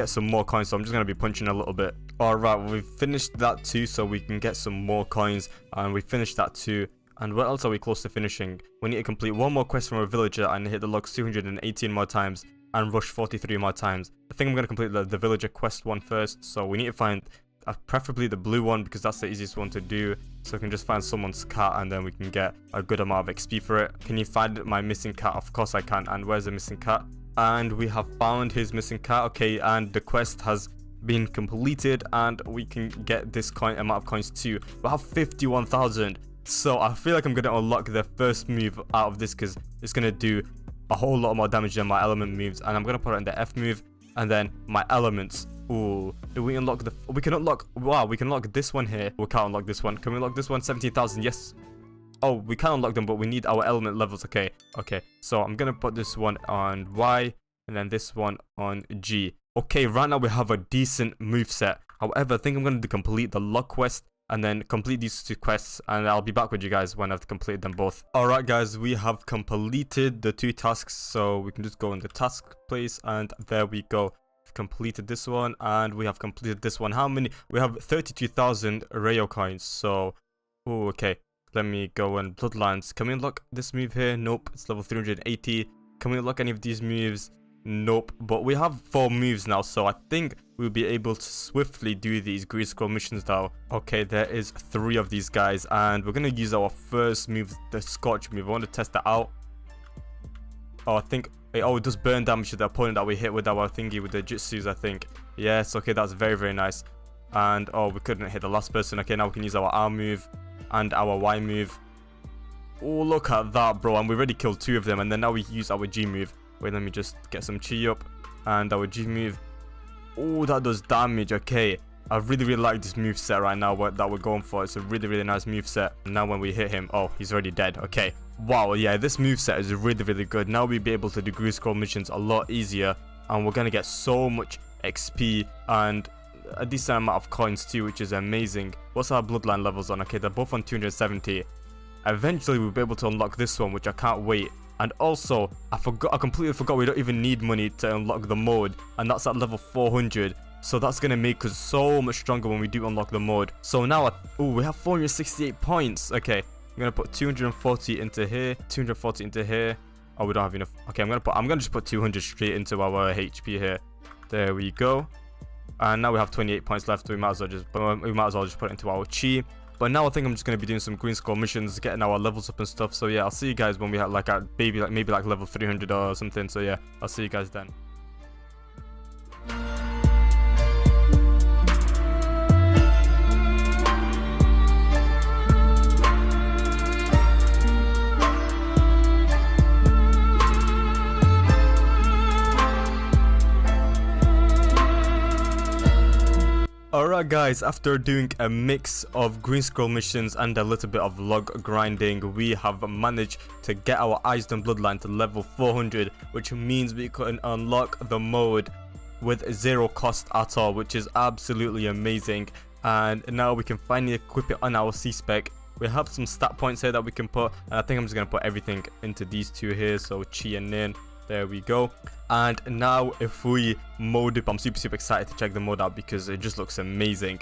some more coins. So I'm just gonna be punching a little bit. Alright, well, we've finished that too, so we can get some more coins, and we finished that too. And what else are we close to finishing? We need to complete one more quest from a villager and hit the logs 218 more times and rush 43 more times. I think I'm going to complete the villager quest one first. So we need to find preferably the blue one, because that's the easiest one to do. So we can just find someone's cat and then we can get a good amount of XP for it. Can you find my missing cat? Of course I can. And where's the missing cat? And we have found his missing cat. Okay, and the quest has been completed and we can get this amount of coins too. We have 51,000. So I feel like I'm going to unlock the first move out of this, because it's going to do a whole lot more damage than my element moves. And I'm going to put it in the F move and then my elements. Ooh, do we unlock we can unlock, wow, we can unlock this one here. We can't unlock this one. Can we unlock this one? 17,000, yes. Oh, we can unlock them, but we need our element levels. Okay, so I'm going to put this one on Y and then this one on G. Okay, right now we have a decent moveset. However, I think I'm going to complete the log quest and then complete these two quests, and I'll be back with you guys when I've completed them both. Alright guys, we have completed the two tasks, so we can just go in the task place, and there we go. We've completed this one, and we have completed this one. How many? We have 32,000 Rayo coins, so... Oh, okay. Let me go and Bloodlines. Can we unlock this move here? Nope, it's level 380. Can we unlock any of these moves? Nope, but we have 4 moves now, so I think we'll be able to swiftly do these green scroll missions now. Okay, there is 3 of these guys, and we're going to use our first move, the Scorch move. I want to test that out. Oh, I think, oh, it does burn damage to the opponent that we hit with our thingy, with the jutsus, I think. Yes, okay, that's very, very nice. And, oh, we couldn't hit the last person. Okay, now we can use our R move and our Y move. Oh, look at that, bro, and we already killed 2 of them, and then now we use our G move. Wait, let me just get some chi up. And our G move. Oh, that does damage. Okay. I really, really like this move set right now that we're going for. It's a really, really nice move set. Now when we hit him, oh, he's already dead. Okay. Wow, yeah, this move set is really, really good. Now we'll be able to do green scroll missions a lot easier. And we're going to get so much XP and a decent amount of coins too, which is amazing. What's our bloodline levels on? Okay, they're both on 270. Eventually, we'll be able to unlock this one, which I can't wait. And also, I completely forgot we don't even need money to unlock the mode, and that's at level 400. So that's going to make us so much stronger when we do unlock the mode. So now, we have 468 points. Okay, I'm going to put 240 into here, 240 into here. Oh, we don't have enough. Okay, I'm going to just put 200 straight into our HP here. There we go. And now we have 28 points left. We might as well just put it into our chi. But now I think I'm just going to be doing some green scroll missions, getting our levels up and stuff. So yeah, I'll see you guys when we have maybe like level 300 or something. So yeah, I'll see you guys then. Alright guys, after doing a mix of green scroll missions and a little bit of log grinding, we have managed to get our Iceland bloodline to level 400, which means we can unlock the mode with 0 cost at all, which is absolutely amazing. And now we can finally equip it on our C-Spec. We have some stat points here that we can put, and I think I'm just going to put everything into these 2 here, so Chi and Nin. There we go. And now if we mode up, I'm super excited to check the mode out because it just looks amazing.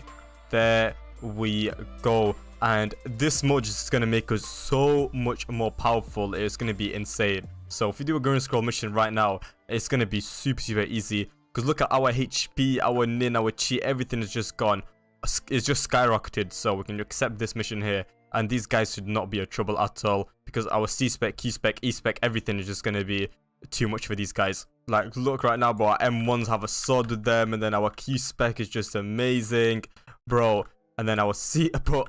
There we go. And this mode is going to make us so much more powerful. It's going to be insane. So if we do a green scroll mission right now, it's going to be super easy. Because look at our HP, our Nin, our Chi, everything is just gone. It's just skyrocketed. So we can accept this mission here. And these guys should not be a trouble at all. Because our C-Spec, Q-Spec, E-Spec, everything is just going to be too much for these guys. Like, look right now, bro, our M1s have a sword with them, and then our Q-Spec is just amazing, bro. And then our but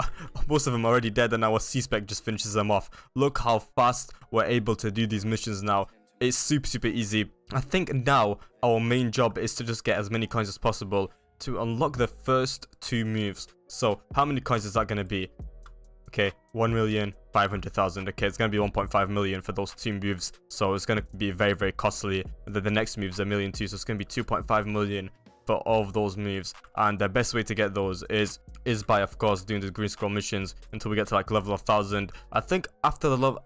most of them are already dead, and our C-Spec just finishes them off. Look how fast we're able to do these missions now. It's super easy. I think now our main job is to just get as many coins as possible to unlock the first 2 moves. So how many coins is that going to be? Okay, 1,500,000. Okay, it's gonna be 1.5 million for those 2 moves, so it's gonna be very, very costly. And then the next move's 1,000,000 too, so it's gonna be 2.5 million for all of those moves. And the best way to get those is by, of course, doing the green scroll missions until we get to like level 1,000. I think after level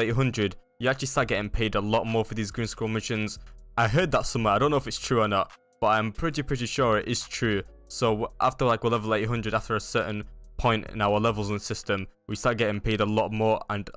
800, you actually start getting paid a lot more for these green scroll missions. I heard that somewhere. I don't know if it's true or not, but I'm pretty sure it is true. So after like we're level 800, after a certain point in our levels and system, we start getting paid a lot more, and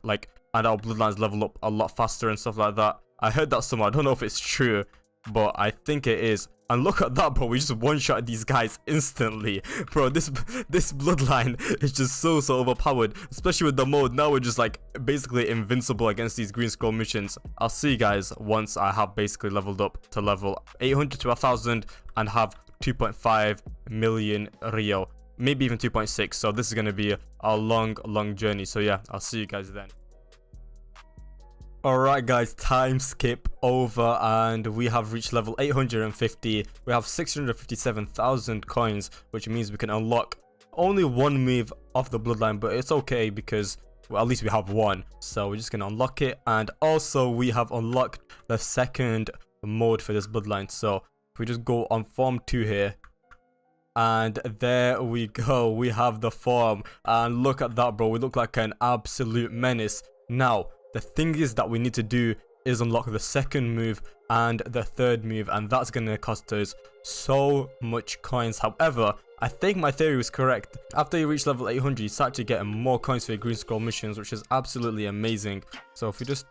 our bloodlines level up a lot faster and stuff like that. I heard that somewhere. I don't know if it's true, but I think it is. And look at that, bro. We just one-shot these guys instantly. Bro, this bloodline is just so overpowered. Especially with the mode. Now we're just like basically invincible against these green scroll missions. I'll see you guys once I have basically leveled up to level 800 to 1,000 and have 2.5 million Rio. Maybe even 2.6. So this is going to be a long journey. So yeah, I'll see you guys then. Alright guys, time skip over and we have reached level 850. We have 657,000 coins, which means we can unlock only one move of the bloodline, but it's okay because, well, at least we have one. So we're just going to unlock it. And also we have unlocked the second mode for this bloodline. So if we just go on form 2 here, and there we go, we have the form. And look at that, bro, we look like an absolute menace. Now the thing is that we need to do is unlock the second move and the third move, and that's going to cost us so much coins. However, I think my theory was correct. After you reach level 800, you start to get more coins for your green scroll missions, which is absolutely amazing. So if we just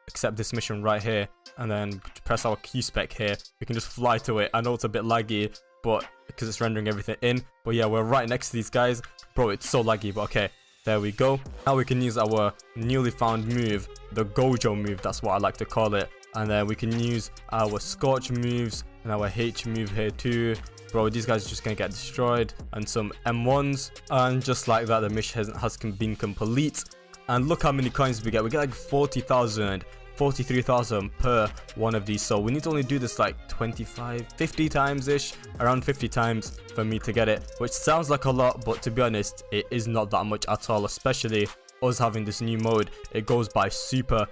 accept this mission right here and then press our Q spec here, we can just fly to it. I know it's a bit laggy, but because it's rendering everything in, but yeah, we're right next to these guys. Bro, it's so laggy, but okay. There we go. Now we can use our newly found move, the Gojo move, that's what I like to call it. And then we can use our Scorch moves and our H move here too. Bro, these guys are just gonna get destroyed. And some M1s. And just like that, the mission has been complete. And look how many coins we get. We get like 40,000, 43,000 per one of these. So we need to only do this like 50 times ish, around 50 times for me to get it, which sounds like a lot, but to be honest, it is not that much at all, especially us having this new mode. It goes by super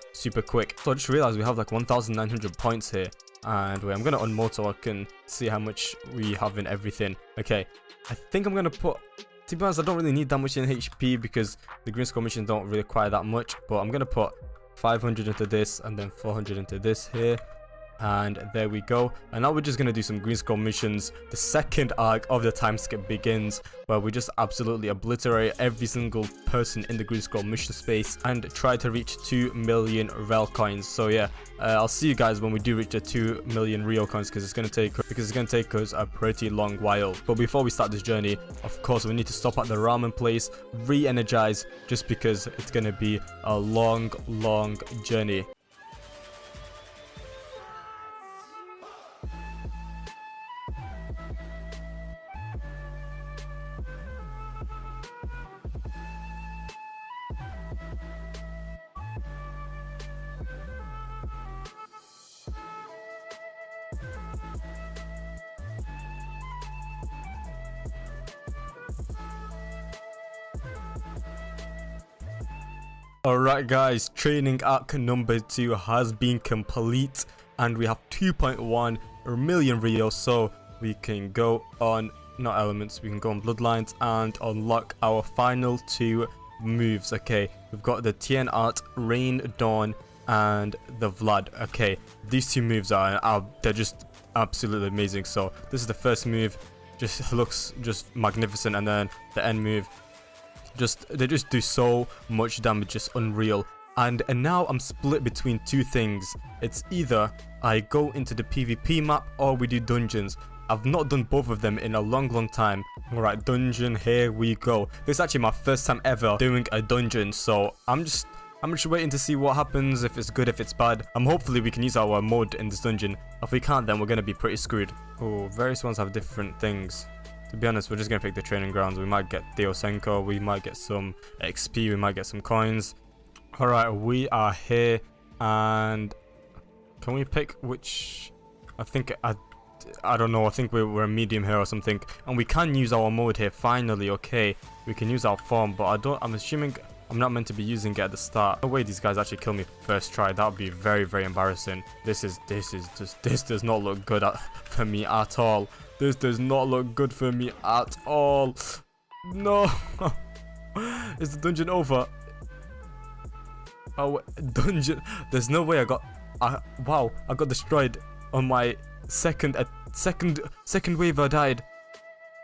quick. So I just realized we have like 1,900 points here, and wait, I'm gonna unmode so I can see how much we have in everything. Okay, I think I'm gonna put, to be honest, I don't really need that much in HP because the green scroll missions don't really require that much, but I'm gonna put 500 into this and then 400 into this here, and there we go. And now we're just gonna do some green scroll missions. The second arc of the time skip begins, where we just absolutely obliterate every single person in the green scroll mission space and try to reach 2 million rel coins. So yeah, I'll see you guys when we do reach the 2 million Rio coins, because it's gonna take us a pretty long while. But before we start this journey, of course, we need to stop at the ramen place, re-energize, just because it's gonna be a long journey. Alright guys, training arc number 2 has been complete and we have 2.1 million Rio, so we can go on, not elements, we can go on bloodlines and unlock our final 2 moves. Okay, we've got the Tien Art, Rain Dawn and the Vlad. Okay, these 2 moves they're just absolutely amazing. So this is the first move, just looks just magnificent, and then the end move, they just do so much damage, just unreal. And now I'm split between 2 things. It's either I go into the PvP map or we do dungeons. I've not done both of them in a long time. Alright, dungeon, here we go. This is actually my first time ever doing a dungeon, so I'm just waiting to see what happens, if it's good, if it's bad. Hopefully we can use our mode in this dungeon. If we can't, then we're gonna be pretty screwed. Oh, various ones have different things. To be honest, we're just going to pick the training grounds. We might get Theosenko, we might get some XP, we might get some coins. Alright, we are here, and can we pick which? I think I don't know, I think we're a medium here or something. And we can use our mode here, finally, okay. We can use our form, but I'm assuming I'm not meant to be using it at the start. No way these guys actually kill me first try. That would be very, very embarrassing. This does not look good for me at all. This does not look good for me at all. No. Is the dungeon over? Oh, dungeon. There's no way I got... wow, I got destroyed on my second wave. I died.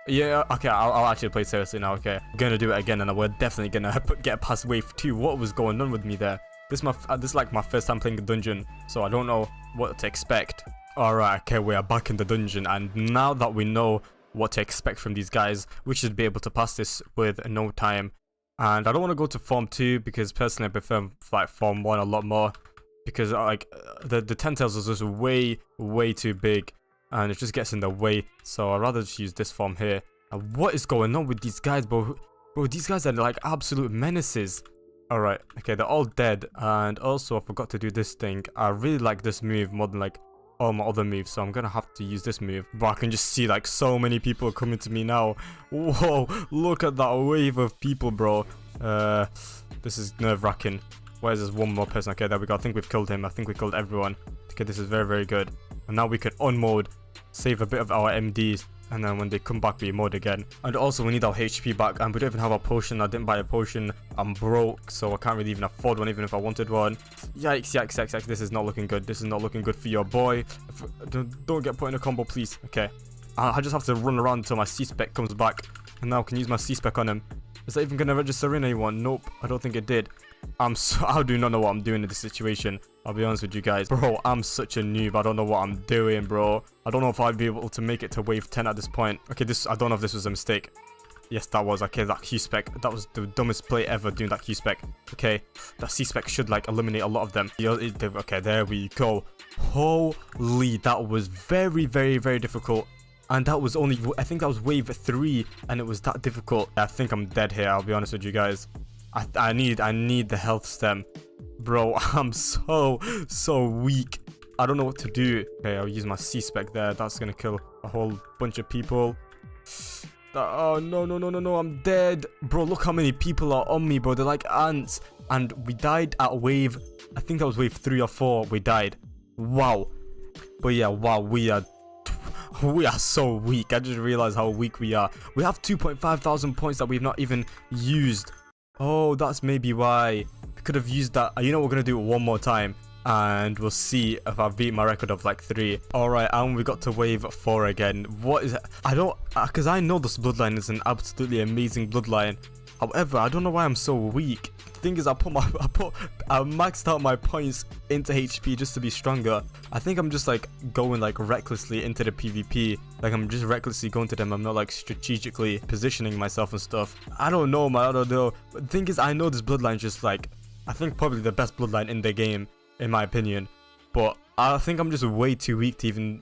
Yeah, okay, I'll actually play seriously now, okay. I'm gonna do it again, and we're definitely gonna get past wave 2. What was going on with me there? This is like my first time playing a dungeon, so I don't know what to expect. Alright, okay, we are back in the dungeon, and now that we know what to expect from these guys, we should be able to pass this with no time. And I don't want to go to form 2, because personally I prefer like form 1 a lot more, because like the 10 tails is just way too big, and it just gets in the way. So I'd rather just use this form here. And what is going on with these guys, bro? These guys are like absolute menaces. Alright, okay, they're all dead. And also I forgot to do this thing. I really like this move more than like all my other moves, so I'm gonna have to use this move. But I can just see like so many people coming to me now. Whoa, look at that wave of people, bro. This is nerve-wracking. Where's this one more person? Okay, there we go. I think we've killed him. I think we killed everyone. Okay, this is very good. And now we can unmode, save a bit of our MDs, and then when they come back we mode again. And also we need our HP back, and we don't even have a potion. I didn't buy a potion. I'm broke, so I can't really even afford one, even if I wanted one. Yikes. This is not looking good. This is not looking good for your boy. Don't get put in a combo, please. Okay, I just have to run around until my C-spec comes back, and now I can use my C-spec on him. Is that even gonna register in anyone? Nope, I don't think it did. I do not know what I'm doing in this situation. I'll be honest with you guys. Bro, I'm such a noob. I don't know what I'm doing, bro. I don't know if I'd be able to make it to wave 10 at this point. Okay, I don't know if this was a mistake. Yes, that was. Okay, that Q-spec. That was the dumbest play ever, doing that Q-spec. Okay, that C-spec should like eliminate a lot of them. Okay, there we go. Holy, that was very difficult. And that was only, I think that was wave 3, and it was that difficult. I think I'm dead here, I'll be honest with you guys. I need the health stem. Bro, I'm so weak. I don't know what to do. Okay, I'll use my C-spec there. That's gonna kill a whole bunch of people. Oh, no, I'm dead. Bro, look how many people are on me, bro. They're like ants. And we died at wave, I think that was wave 3 or 4. We died. Wow. But yeah, wow, we are so weak. I just realized how weak we are. We have 2,500 points that we've not even used. Oh, that's maybe why. We could have used that. You know, we're gonna do it one more time, and we'll see if I've beat my record of like 3. Alright, and we got to wave 4 again. What is it? I don't, because I know this bloodline is an absolutely amazing bloodline. However, I don't know why I'm so weak. The thing is, I maxed out my points into HP just to be stronger. I think I'm just like going like recklessly into the PvP. Like I'm just recklessly going to them. I'm not like strategically positioning myself and stuff. I don't know, man. I don't know. But the thing is, I know this bloodline just like, I think probably the best bloodline in the game, in my opinion. But I think I'm just way too weak to even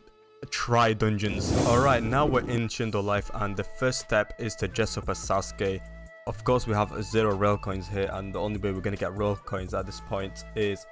try dungeons. Alright, now we're in Shindo life, and the first step is to dress up as Sasuke. Of course, we have 0 rail coins here, and the only way we're going to get rail coins at this point is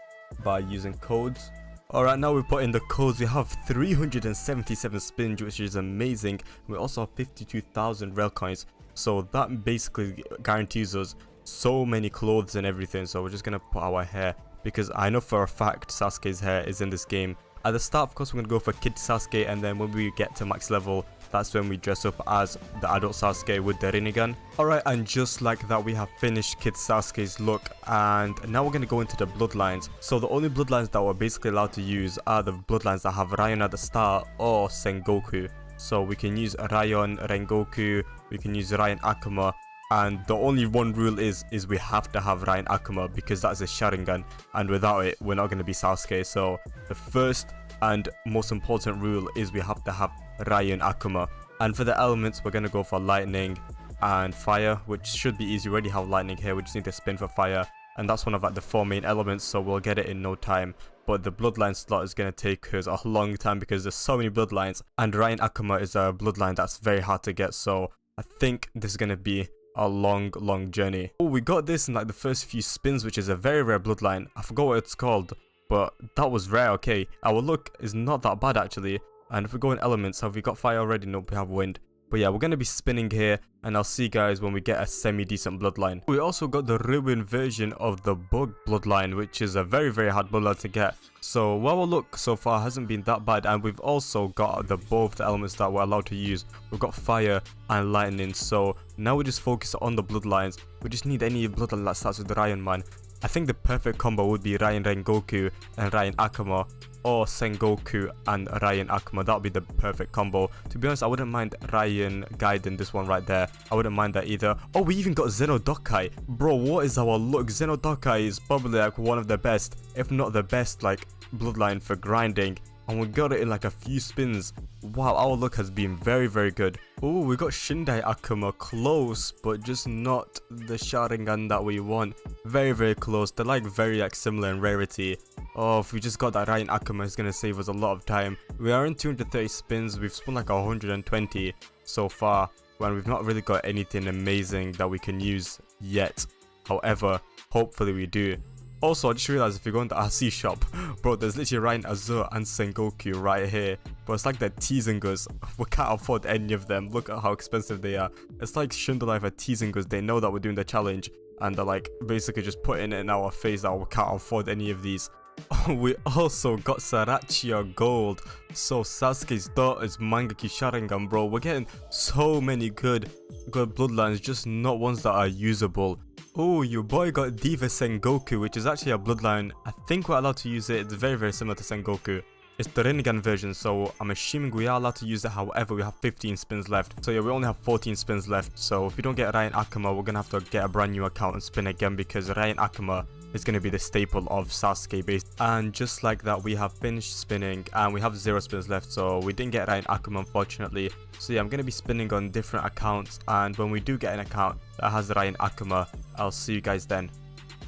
by using codes. Alright, now we put in the codes. We have 377 spins, which is amazing. We also have 52,000 rail coins, so that basically guarantees us so many clothes and everything. So we're just going to put our hair, because I know for a fact Sasuke's hair is in this game. At the start, of course, we're going to go for Kid Sasuke, and then when we get to max level, that's when we dress up as the adult Sasuke with the Rinnegan. Alright, and just like that, we have finished Kid Sasuke's look, and now we're going to go into the bloodlines. So the only bloodlines that we're basically allowed to use are the bloodlines that have Raion at the start or Sengoku. So we can use Raion, Rengoku, we can use Raion Akuma, and the only one rule is we have to have Raion Akuma, because that's a Sharingan, and without it, we're not going to be Sasuke. So the first and most important rule is we have to have Raion Akuma. And for the elements, we're going to go for lightning and fire, which should be easy. We already have lightning here, we just need to spin for fire, and that's one of like the 4 main elements, so we'll get it in no time. But the bloodline slot is going to take us a long time because there's so many bloodlines, and Raion Akuma is a bloodline that's very hard to get, so I think this is going to be a long journey. Oh, we got this in like the first few spins, which is a very rare bloodline. I forgot what it's called, but that was rare. Okay, our look is not that bad actually. And if we go in elements, have we got fire already? Nope, we have wind. But yeah, we're going to be spinning here, and I'll see you guys when we get a semi-decent bloodline. We also got the ruined version of the bug bloodline, which is a very, very hard bloodline to get. So, well, our luck so far hasn't been that bad, and we've also got both the elements that we're allowed to use. We've got fire and lightning, so now we just focus on the bloodlines. We just need any bloodline that starts with Ryan, man. I think the perfect combo would be Ryan Rengoku and Ryan Akuma, or Sengoku and Ryan Akuma. That would be the perfect combo. To be honest, I wouldn't mind Ryan Gaiden, this one right there. I wouldn't mind that either. Oh, we even got Zenodokai. Bro, what is our luck? Zenodokai is probably like one of the best, if not the best, like bloodline for grinding. And we got it in like a few spins. Wow, our luck has been very, very good. Oh, we got Shindai Akuma, close, but just not the Sharingan that we want. Very, very close. They're like very like similar in rarity. Oh, if we just got that Ryan Akuma, it's gonna save us a lot of time. We are in 230 spins. We've spun like 120 so far, when we've not really got anything amazing that we can use yet. However, hopefully we do. Also, I just realized if you go into the RC shop, bro, there's literally Ryan Azure and Sengoku right here. But it's like they're teasing us. We can't afford any of them. Look at how expensive they are. It's like Shindo Life are teasing us. They know that we're doing the challenge, and they're like basically just putting it in our face that we can't afford any of these. We also got Sarachia Gold. So Sasuke's daughter's Mangeki Sharingan, bro. We're getting so many good bloodlines, just not ones that are usable. Oh, your boy got Diva Sengoku, which is actually a bloodline. I think we're allowed to use it. It's very, very similar to Sengoku. It's the Rinnegan version, so I'm assuming we are allowed to use it. However, we have 15 spins left. So yeah, we only have 14 spins left. So if we don't get Ryan Akuma, we're going to have to get a brand new account and spin again, because Ryan Akuma is going to be the staple of Sasuke base. And just like that, we have finished spinning and we have 0 spins left. So we didn't get Ryan Akuma, unfortunately. So yeah, I'm going to be spinning on different accounts, and when we do get an account that has Ryan Akuma, I'll see you guys then.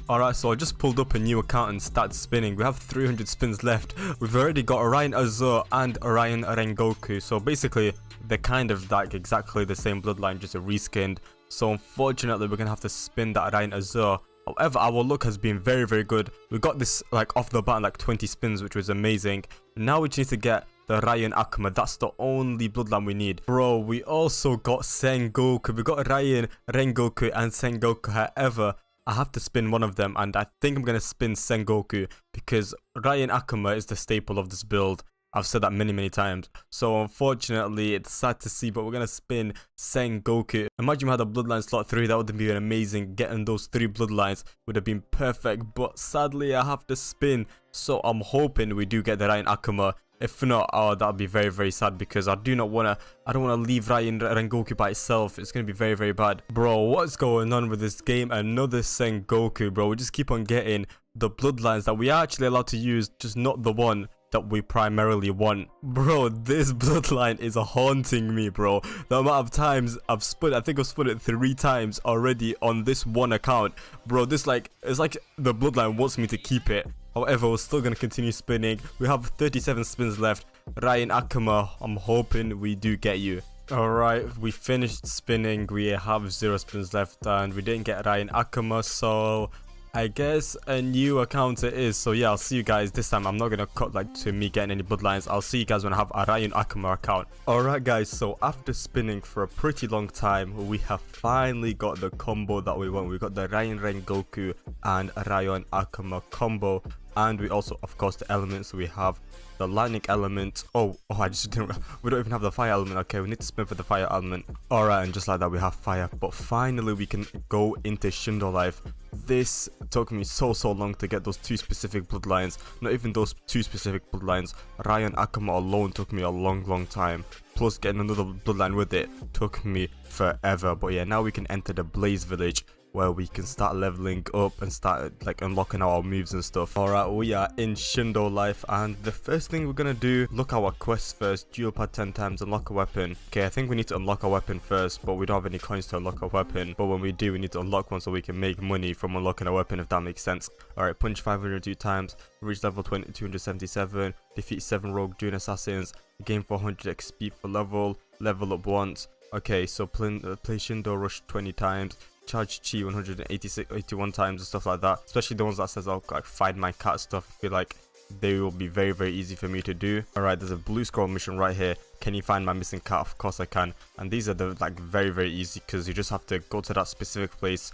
Alright, so I just pulled up a new account and started spinning. We have 300 spins left. We've already got Orion Azure and Orion Rengoku. So basically, they're kind of like exactly the same bloodline, just a reskinned. So unfortunately, we're going to have to spin that Orion Azure. However, our luck has been very, very good. We got this like off the bat like 20 spins, which was amazing. Now we just need to get the Ryan Akuma. That's the only bloodline we need. Bro, we also got Sengoku. We got Ryan Rengoku and Sengoku. However, I have to spin one of them, and I think I'm going to spin Sengoku, because Ryan Akuma is the staple of this build. I've said that many, many times. So unfortunately, it's sad to see, but we're going to spin Sengoku. Imagine we had a bloodline slot 3. That would have been amazing. Getting those 3 bloodlines would have been perfect, but sadly I have to spin. So I'm hoping we do get the Ryan Akuma. If not, oh, that would be very, very sad, because I don't want to leave Ryan Rengoku by itself. It's going to be very, very bad. Bro, what's going on with this game? Another Sengoku, bro. We just keep on getting the bloodlines that we are actually allowed to use, just not the one that we primarily want. Bro, this bloodline is haunting me, bro. The amount of times I've spun, I think I've spun it 3 times already on this one account. Bro, this like, it's like the bloodline wants me to keep it. However, we're still going to continue spinning. We have 37 spins left. Ryan Akuma, I'm hoping we do get you. Alright, we finished spinning. We have 0 spins left, and we didn't get Ryan Akuma, so I guess a new account it is. So yeah, I'll see you guys this time. I'm not going to cut like to me getting any bloodlines. I'll see you guys when I have a Ryan Akuma account. Alright guys, so after spinning for a pretty long time, we have finally got the combo that we want. We got the Ryan Rengoku and Ryan Akuma combo. And we also, of course, the elements. We have the lightning element. I just didn't. We don't even have the fire element. Okay, we need to spin for the fire element. Alright, and just like that, we have fire. But finally, we can go into Shindo Life. This took me so long to get those 2 specific bloodlines. Not even those 2 specific bloodlines. Ryan Akuma alone took me a long time. Plus, getting another bloodline with it took me forever. But yeah, now we can enter the Blaze Village, where we can start leveling up and start like unlocking our moves and stuff. Alright, we are in Shindo Life, and the first thing we're gonna do, look our quests first. Dual pad 10 times, unlock a weapon. Okay, I think we need to unlock a weapon first, but we don't have any coins to unlock a weapon. But when we do, we need to unlock one so we can make money from unlocking a weapon, if that makes sense. Alright, punch 502 times, reach level 277, defeat 7 rogue June assassins, gain 400 XP for level up once. Okay, so play Shindo rush 20 times, charge chi 181 times and stuff like that. Especially the ones that says, oh, like find my cat stuff. I feel like they will be very, very easy for me to do. Alright, there's a blue scroll mission right here. Can you find my missing cat? Of course I can. And these are the like very, very easy, because you just have to go to that specific place,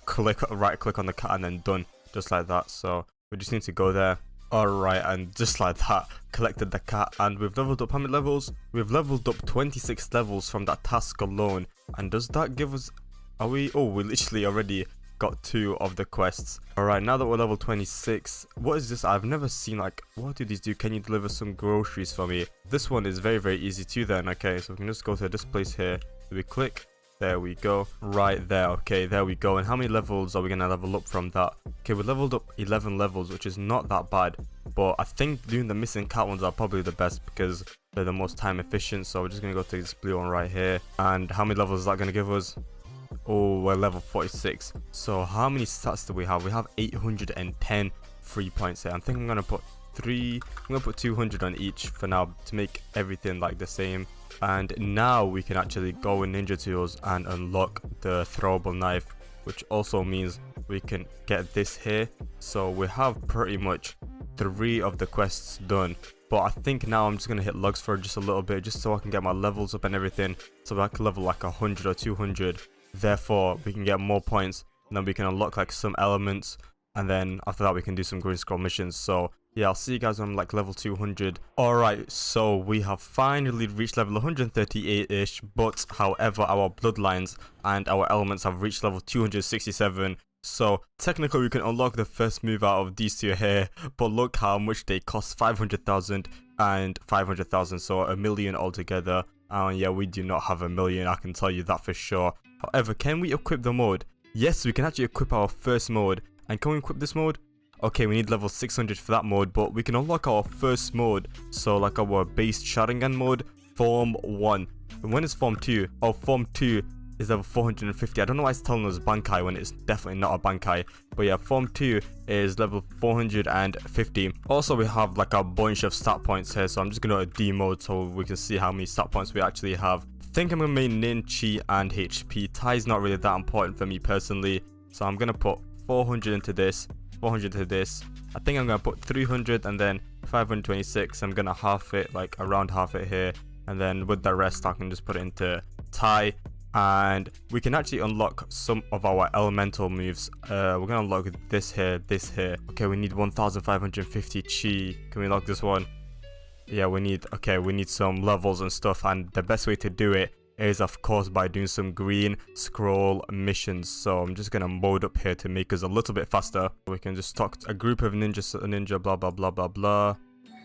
right click on the cat, and then done, just like that. So we just need to go there. Alright, and just like that, collected the cat, and we've leveled up how many levels? We've leveled up 26 levels from that task alone. And does that give us, oh, we literally already got 2 of the quests. Alright, now that we're level 26, what is this? I've never seen, like, what do these do? Can you deliver some groceries for me? This one is very, very easy too then. Okay, so we can just go to this place here. Do we click? There we go. Right there. Okay, there we go. And how many levels are we gonna level up from that? Okay, we leveled up 11 levels, which is not that bad, but I think doing the missing cat ones are probably the best because they're the most time efficient. So we're just gonna go to this blue one right here. And how many levels is that gonna give us? Oh, we're level 46. So how many stats do we have? We have 810 free points here. I think I'm gonna put 200 on each for now to make everything like the same. And now we can actually go in Ninja Tools and unlock the throwable knife, which also means we can get this here. So we have pretty much 3 of the quests done. But I think now I'm just going to hit logs for just a little bit, just so I can get my levels up and everything. So I can level like 100 or 200. Therefore, we can get more points. And then we can unlock like some elements. And then after that, we can do some green scroll missions. So yeah, I'll see you guys when I'm like level 200. Alright, so we have finally reached level 138-ish. But however, our bloodlines and our elements have reached level 267. So technically we can unlock the first move out of these 2 here, but look how much they cost, 500,000 and 500,000, so 1 million altogether. And yeah, we do not have 1 million, I can tell you that for sure. However, can we equip the mode? Yes, we can actually equip our first mode. And can we equip this mode? Okay, we need level 600 for that mode, but we can unlock our first mode. So like our base Sharingan mode, Form 1. And when is Form 2? Oh, Form 2 is level 450. I don't know why it's telling us Bankai when it's definitely not a Bankai. But yeah, Form 2 is level 450. Also, we have like a bunch of stat points here. So I'm just going to demode so we can see how many stat points we actually have. I think I'm going to main Nin, Chi, and HP. Tai is not really that important for me personally. So I'm going to put 400 into this, 400 to this. I think I'm going to put 300 and then 526. I'm going to half it, like around half it here. And then with the rest, I can just put it into Tai. And we can actually unlock some of our elemental moves. We're going to unlock this here, this here. Okay, we need 1550 Chi. Can we unlock this one? Yeah, we need some levels and stuff. And the best way to do it is, of course, by doing some green scroll missions. So I'm just going to mode up here to make us a little bit faster. We can just talk to a group of ninja, blah, blah, blah, blah, blah.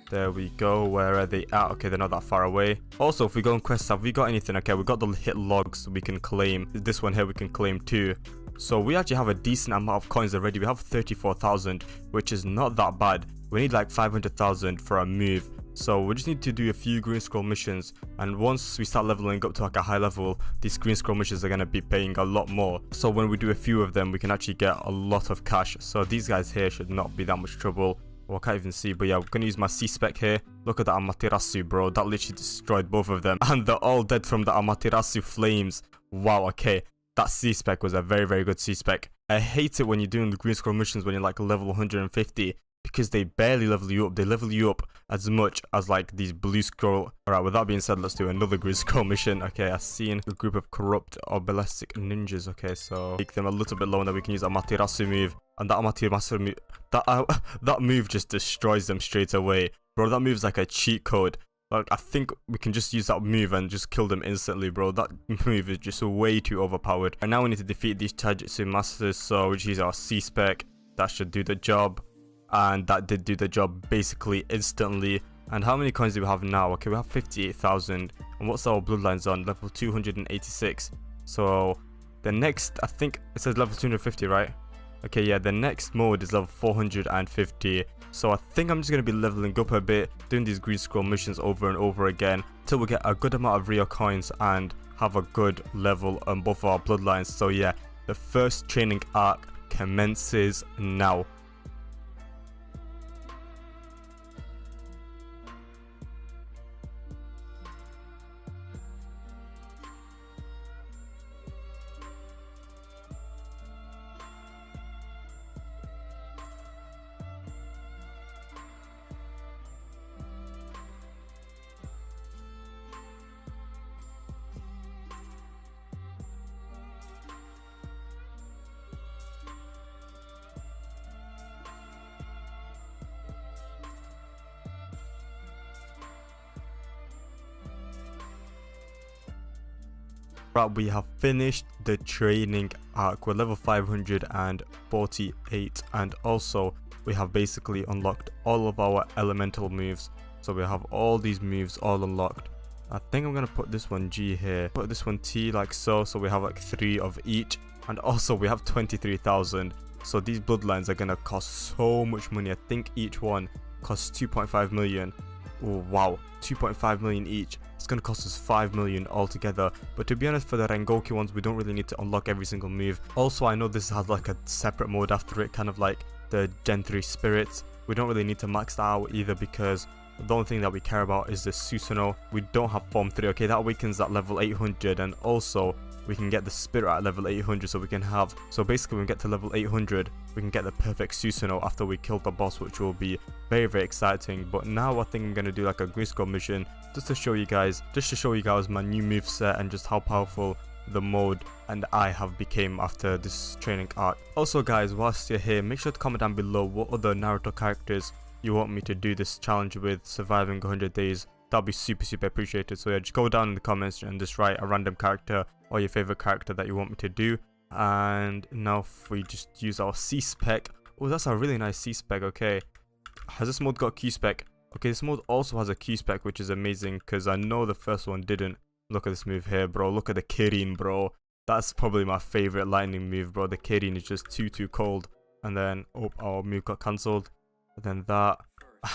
There we go. Where are they at? Okay, they're not that far away. Also, if we go on quests, have we got anything? Okay, we got the hit logs we can claim. This one here we can claim too. So we actually have a decent amount of coins already. We have 34,000, which is not that bad. We need like 500,000 for a move. So we just need to do a few green scroll missions. And once we start leveling up to like a high level, these green scroll missions are going to be paying a lot more. So when we do a few of them, we can actually get a lot of cash. So these guys here should not be that much trouble. Well, I can't even see, but yeah, we're gonna use my C-Spec here. Look at that Amaterasu, bro. That literally destroyed both of them. And they're all dead from the Amaterasu flames. Wow, okay. That C-Spec was a very, very good C-Spec. I hate it when you're doing the green scroll missions when you're like level 150. Because they barely level you up. They level you up as much as like these blue scroll. Alright, with that being said, let's do another green scroll mission. Okay, I've seen a group of corrupt or ballistic ninjas. Okay, so make them a little bit low and then we can use Amaterasu move. And that Amaterasu move, that move just destroys them straight away. Bro, that move's like a cheat code. Like, I think we can just use that move and just kill them instantly, bro. That move is just way too overpowered. And now we need to defeat these Taijutsu masters. So we just use our C-Spec. That should do the job. And that did do the job basically instantly. And how many coins do we have now? Okay, we have 58,000. And what's our bloodlines on? Level 286. So the next, I think it says level 250, right? Okay, yeah, the next mode is level 450. So I think I'm just going to be leveling up a bit, doing these green scroll missions over and over again till we get a good amount of real coins and have a good level on both our bloodlines. So yeah, the first training arc commences now. Right, we have finished the training arc. We're level 548, and also we have basically unlocked all of our elemental moves. So we have all these moves all unlocked. I think I'm gonna put this one G here, put this one T like so, so we have like 3 of each. And also we have 23,000. So these bloodlines are gonna cost so much money. I think each one costs 2.5 million. Oh wow, 2.5 million each. It's gonna cost us 5 million altogether. But to be honest, for the Rengoku ones, we don't really need to unlock every single move. Also, I know this has like a separate mode after it, kind of like the Gen 3 spirits. We don't really need to max that out either, because the only thing that we care about is the Susanoo. We don't have Form 3. Okay, that awakens at level 800, and also we can get the spirit at level 800, so we can have, so basically when we get to level 800 we can get the perfect Susanoo after we kill the boss, which will be very, very exciting. But now I think I'm gonna do like a green scroll mission just to show you guys my new moveset and just how powerful the mode and I have became after this training arc. Also guys, whilst you're here, make sure to comment down below what other Naruto characters you want me to do this challenge with, surviving 100 days. That'll be super, super appreciated. So yeah, just go down in the comments and just write a random character or your favorite character that you want me to do. And now if we just use our C spec. Oh, that's a really nice C spec. Okay, has this mode got Q spec? Okay, this mode also has a Q spec, which is amazing because I know the first one didn't. Look at this move here, bro. Look at the Kirin, bro. That's probably my favorite lightning move, bro. The Kirin is just too cold. And then oh, our move got cancelled. And then that,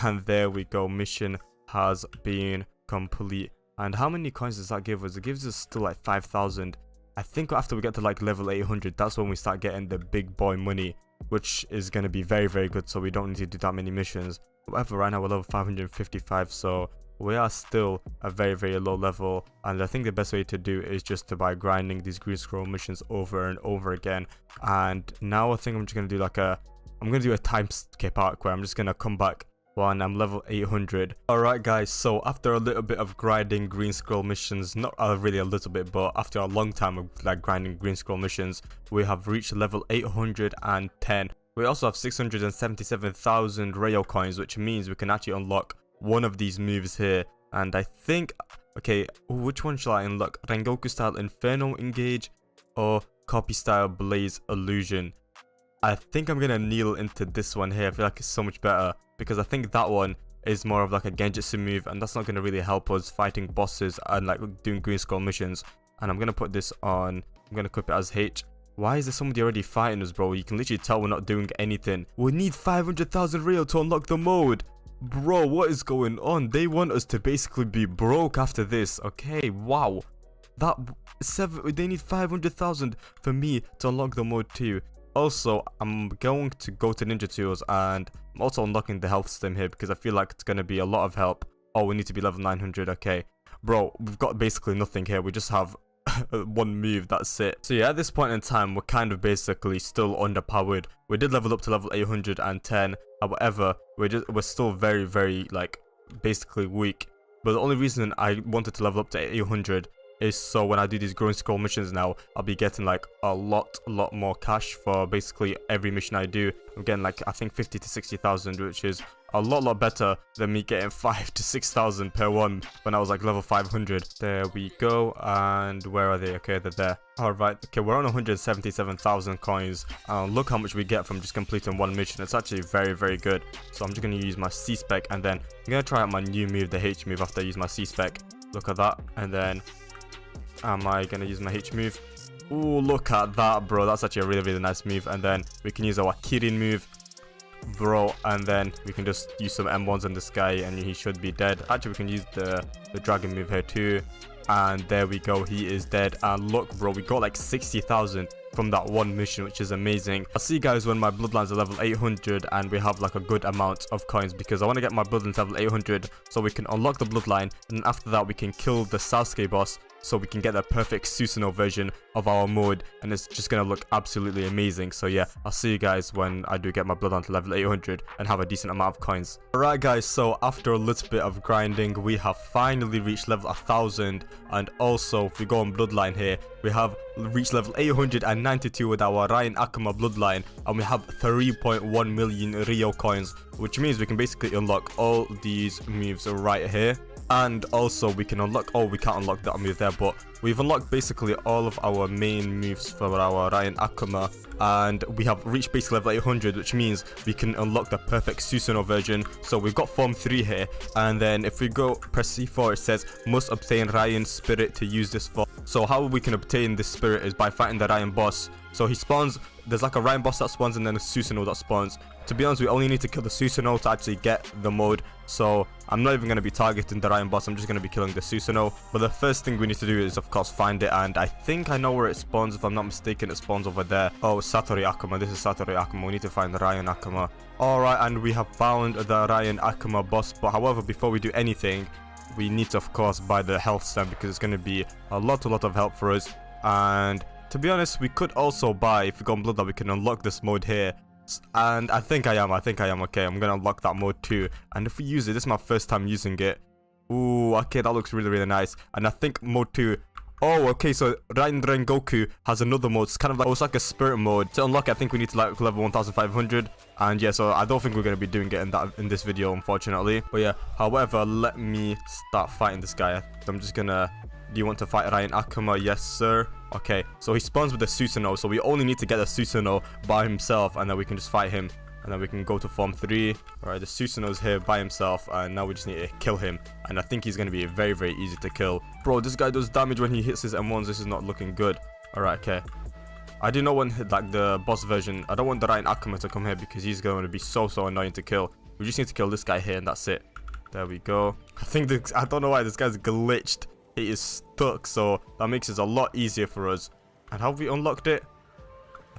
and there we go. Mission has been complete. And how many coins does that give us? It gives us still like 5,000. I think after we get to like level 800, that's when we start getting the big boy money, which is going to be very, very good. So we don't need to do that many missions. However, right now we're level 555, so we are still a very, very low level. And I think the best way to do is just to by grinding these green scroll missions over and over again. And now I think I'm just going to do like I'm going to do a time skip arc where I'm just going to come back when I'm level 800. Alright guys, so after a little bit of grinding green scroll missions, not really a little bit, but after a long time of like grinding green scroll missions, we have reached level 810. We also have 677,000 Rayo coins, which means we can actually unlock one of these moves here. And I think, okay, which one shall I unlock? Rengoku style Inferno Engage or Copy style Blaze Illusion? I think I'm gonna kneel into this one here. I feel like it's so much better because I think that one is more of like a Genjutsu move, and that's not gonna really help us fighting bosses and like doing green scroll missions. And I'm gonna put this on. I'm gonna equip it as H. Why is there somebody already fighting us, bro? You can literally tell we're not doing anything. We need 500,000 real to unlock the mode. Bro, what is going on? They want us to basically be broke after this. Okay, wow. They need 500,000 for me to unlock the mode too. Also, I'm going to go to Ninja Tools, and I'm also unlocking the health stim here because I feel like it's going to be a lot of help. Oh, we need to be level 900. Okay, bro, we've got basically nothing here. We just have one move, that's it. So yeah, at this point in time, we're kind of basically still underpowered. We did level up to level 810. However, we're still very, very like basically weak. But the only reason I wanted to level up to 800 is so when I do these growing scroll missions now, I'll be getting like a lot more cash for basically every mission I do. I'm getting like I think 50 to 60,000, which is a lot better than me getting 5 to 6,000 per one when I was like level 500. There we go. And where are they? Okay, they're there. All right. Okay, we're on 177,000 coins. Look how much we get from just completing one mission. It's actually very, very good. So I'm just gonna use my C spec, and then I'm gonna try out my new move, the H move, after I use my C spec. Look at that. And then am I gonna use my H move? Ooh, look at that, bro. That's actually a really, really nice move. And then we can use our Kirin move, bro, and then we can just use some M1s on this guy and he should be dead. Actually, we can use the dragon move here too, and there we go, he is dead. And look, bro, we got like 60,000 from that one mission, which is amazing. I'll see you guys when my bloodlines are level 800 and we have like a good amount of coins, because I want to get my bloodlines level 800 so we can unlock the bloodline, and after that we can kill the Sasuke boss so we can get the perfect Susanoo version of our mode, and it's just gonna look absolutely amazing. So yeah, I'll see you guys when I do get my bloodline to level 800 and have a decent amount of coins. Alright guys, so after a little bit of grinding, we have finally reached level 1000, and also if we go on bloodline here, we have reached level 892 with our Ryan Akuma bloodline, and we have 3.1 million Rio coins, which means we can basically unlock all these moves right here. And also we can unlock, oh, we can't unlock that move there, but we've unlocked basically all of our main moves for our Ryan Akuma, and we have reached basically level 800, which means we can unlock the perfect Susanoo version. So we've got form 3 here, and then if we go press C4, it says must obtain Ryan spirit to use this form. So how we can obtain this spirit is by fighting the Ryan boss. So he spawns, there's like a Ryan boss that spawns and then a Susanoo that spawns. To be honest, we only need to kill the Susanoo to actually get the mode. So I'm not even going to be targeting the Ryan boss, I'm just going to be killing the Susanoo. But the first thing we need to do is of course find it, and I think I know where it spawns. If I'm not mistaken, it spawns over there. Oh, Satori Akuma, this is Satori Akuma. We need to find the Ryan Akuma. Alright, and we have found the Ryan Akuma boss. But however, before we do anything, we need to of course buy the health stem, because it's going to be a lot of help for us. And to be honest, we could also buy, if we go on Bloodline, we can unlock this mode here. And I think I am. Okay, I'm gonna unlock that mode too. And if we use it, this is my first time using it. Ooh, okay, that looks really nice. And I think mode 2, oh, okay, so Ryan Rengoku has another mode. It's kind of like, oh, it's like a spirit mode. To unlock it, I think we need to like level 1500. And yeah, so I don't think we're gonna be doing it in this video, unfortunately. But yeah, however, let me start fighting this guy. I'm just gonna, do you want to fight Ryan Akuma? Yes, sir. Okay, so he spawns with the Susanoo, so we only need to get the Susanoo by himself, and then we can just fight him, and then we can go to form 3. Alright, the Susanoo's here by himself, and now we just need to kill him, and I think he's going to be very easy to kill. Bro, this guy does damage when he hits his M1s. This is not looking good. Alright, okay. I do not want like the boss version. I don't want the Ryan Akuma to come here, because he's going to be so annoying to kill. We just need to kill this guy here, and that's it. There we go. I don't know why this guy's glitched. It is stuck, so that makes it a lot easier for us. And how have we unlocked it?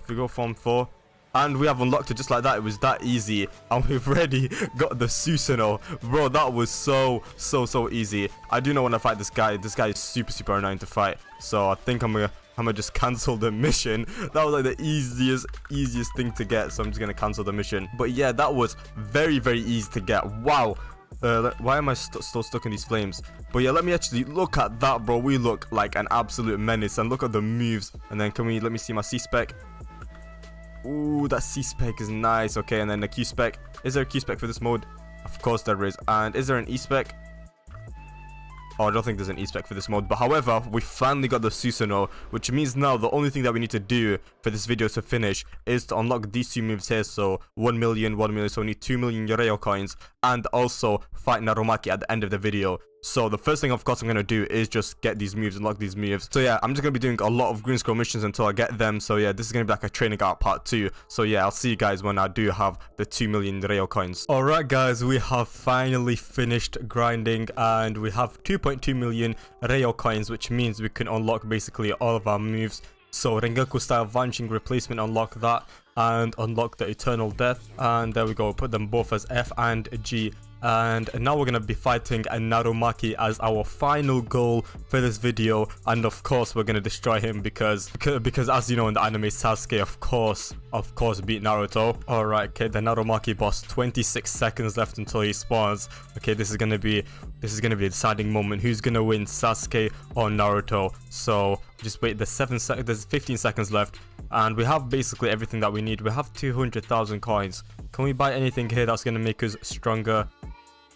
If we go form 4, and we have unlocked it just like that. It was that easy, and we've already got the Susanoo. Bro, that was so easy. I do not want to fight this guy. This guy is super annoying to fight, so I think I'm gonna just cancel the mission. That was like the easiest thing to get, so I'm just gonna cancel the mission. But yeah, that was very easy to get. Wow. Why am I still stuck in these flames? But yeah, let me actually look at that, bro. We look like an absolute menace, and look at the moves. And then let me see my C-spec. Ooh, that C-spec is nice. Okay, and then the Q-spec. Is there a Q-spec for this mode? Of course there is. And is there an E-spec? Oh, I don't think there's an E-spec for this mode. But however, we finally got the Susanoo, which means now the only thing that we need to do for this video to finish is to unlock these 2 moves here. So 1 million, so we need 2 million Yoreo coins, and also fight Narumaki at the end of the video. So the first thing, of course, I'm going to do is just get these moves, unlock these moves. So yeah, I'm just going to be doing a lot of green scroll missions until I get them. So yeah, this is going to be like a training out part 2. So yeah, I'll see you guys when I do have the 2 million Reo coins. Alright guys, we have finally finished grinding, and we have 2.2 million Reo coins, which means we can unlock basically all of our moves. So Rengoku style vanishing replacement, unlock that, and unlock the eternal death. And there we go, put them both as F and G. And now we're going to be fighting a Narumaki as our final goal for this video. And of course we're going to destroy him because as you know, in the anime, Sasuke of course beat Naruto. Alright, okay, the Narumaki boss, 26 seconds left until he spawns. Okay, this is going to be a deciding moment. Who's going to win, Sasuke or Naruto? So just wait, there's 15 seconds left, and we have basically everything that we need. We have 200,000 coins. Can we buy anything here that's going to make us stronger?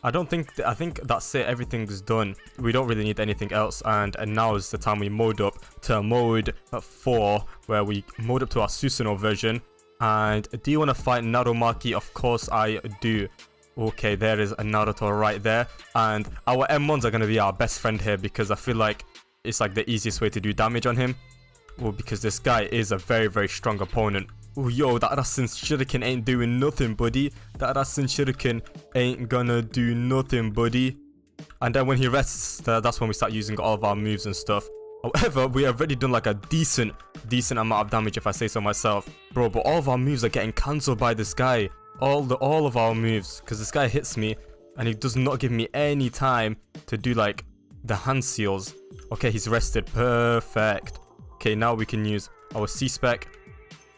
I think that's it. Everything's done. We don't really need anything else, and now is the time we mode up to mode 4, where we mode up to our Susanoo version. And do you want to fight Narumaki? Of course I do. Okay, there is a Naruto right there, and our M1s are going to be our best friend here, because I feel like it's like the easiest way to do damage on him. Well, because this guy is a very strong opponent. Oh, yo, that Rasen Shuriken ain't doing nothing, buddy. That Rasen Shuriken ain't gonna do nothing, buddy. And then when he rests, that's when we start using all of our moves and stuff. However, we have already done like a decent amount of damage, if I say so myself. Bro, but all of our moves are getting cancelled by this guy. All of our moves, because this guy hits me, and he does not give me any time to do like the hand seals. Okay, he's rested. Perfect. Okay, now we can use our C-spec.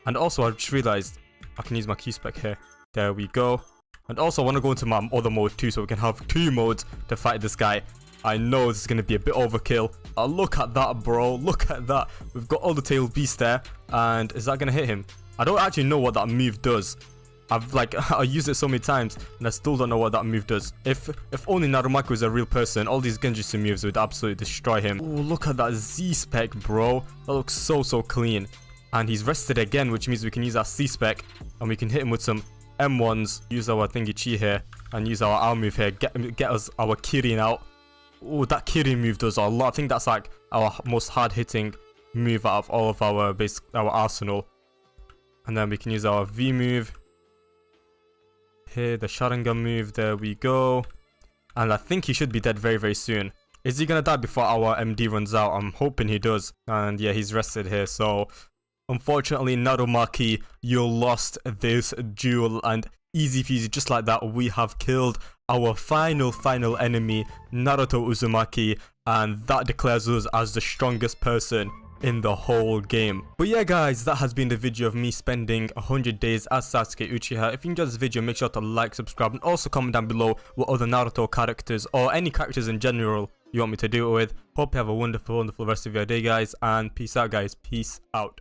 And also, I just realized I can use my Q-spec here. There we go. And also, I want to go into my other mode too, so we can have 2 modes to fight this guy. I know this is going to be a bit overkill. Look at that, bro. Look at that. We've got all the tail beast there. And is that going to hit him? I don't actually know what that move does. I used it so many times and I still don't know what that move does. If only Narumaki was a real person, all these Genjutsu moves would absolutely destroy him. Oh, look at that Z spec, bro. That looks so clean. And he's rested again, which means we can use our C spec and we can hit him with some M1s, use our thingy chi here and use our R move here, get us our Kirin out. Oh, that Kirin move does a lot. I think that's like our most hard hitting move out of all of our arsenal. And then we can use our V move here, the Sharingan move. There we go. And I think he should be dead very soon. Is he gonna die before our MD runs out? I'm hoping he does. And yeah, he's rested here. So unfortunately, Narumaki, you lost this duel, and easy peasy, just like that, we have killed our final enemy, Naruto Uzumaki, and that declares us as the strongest person in the whole game. But yeah guys, that has been the video of me spending 100 days as Sasuke Uchiha. If you enjoyed this video, make sure to like, subscribe, and also comment down below what other Naruto characters or any characters in general you want me to do it with. Hope you have a wonderful rest of your day guys, and peace out guys. Peace out.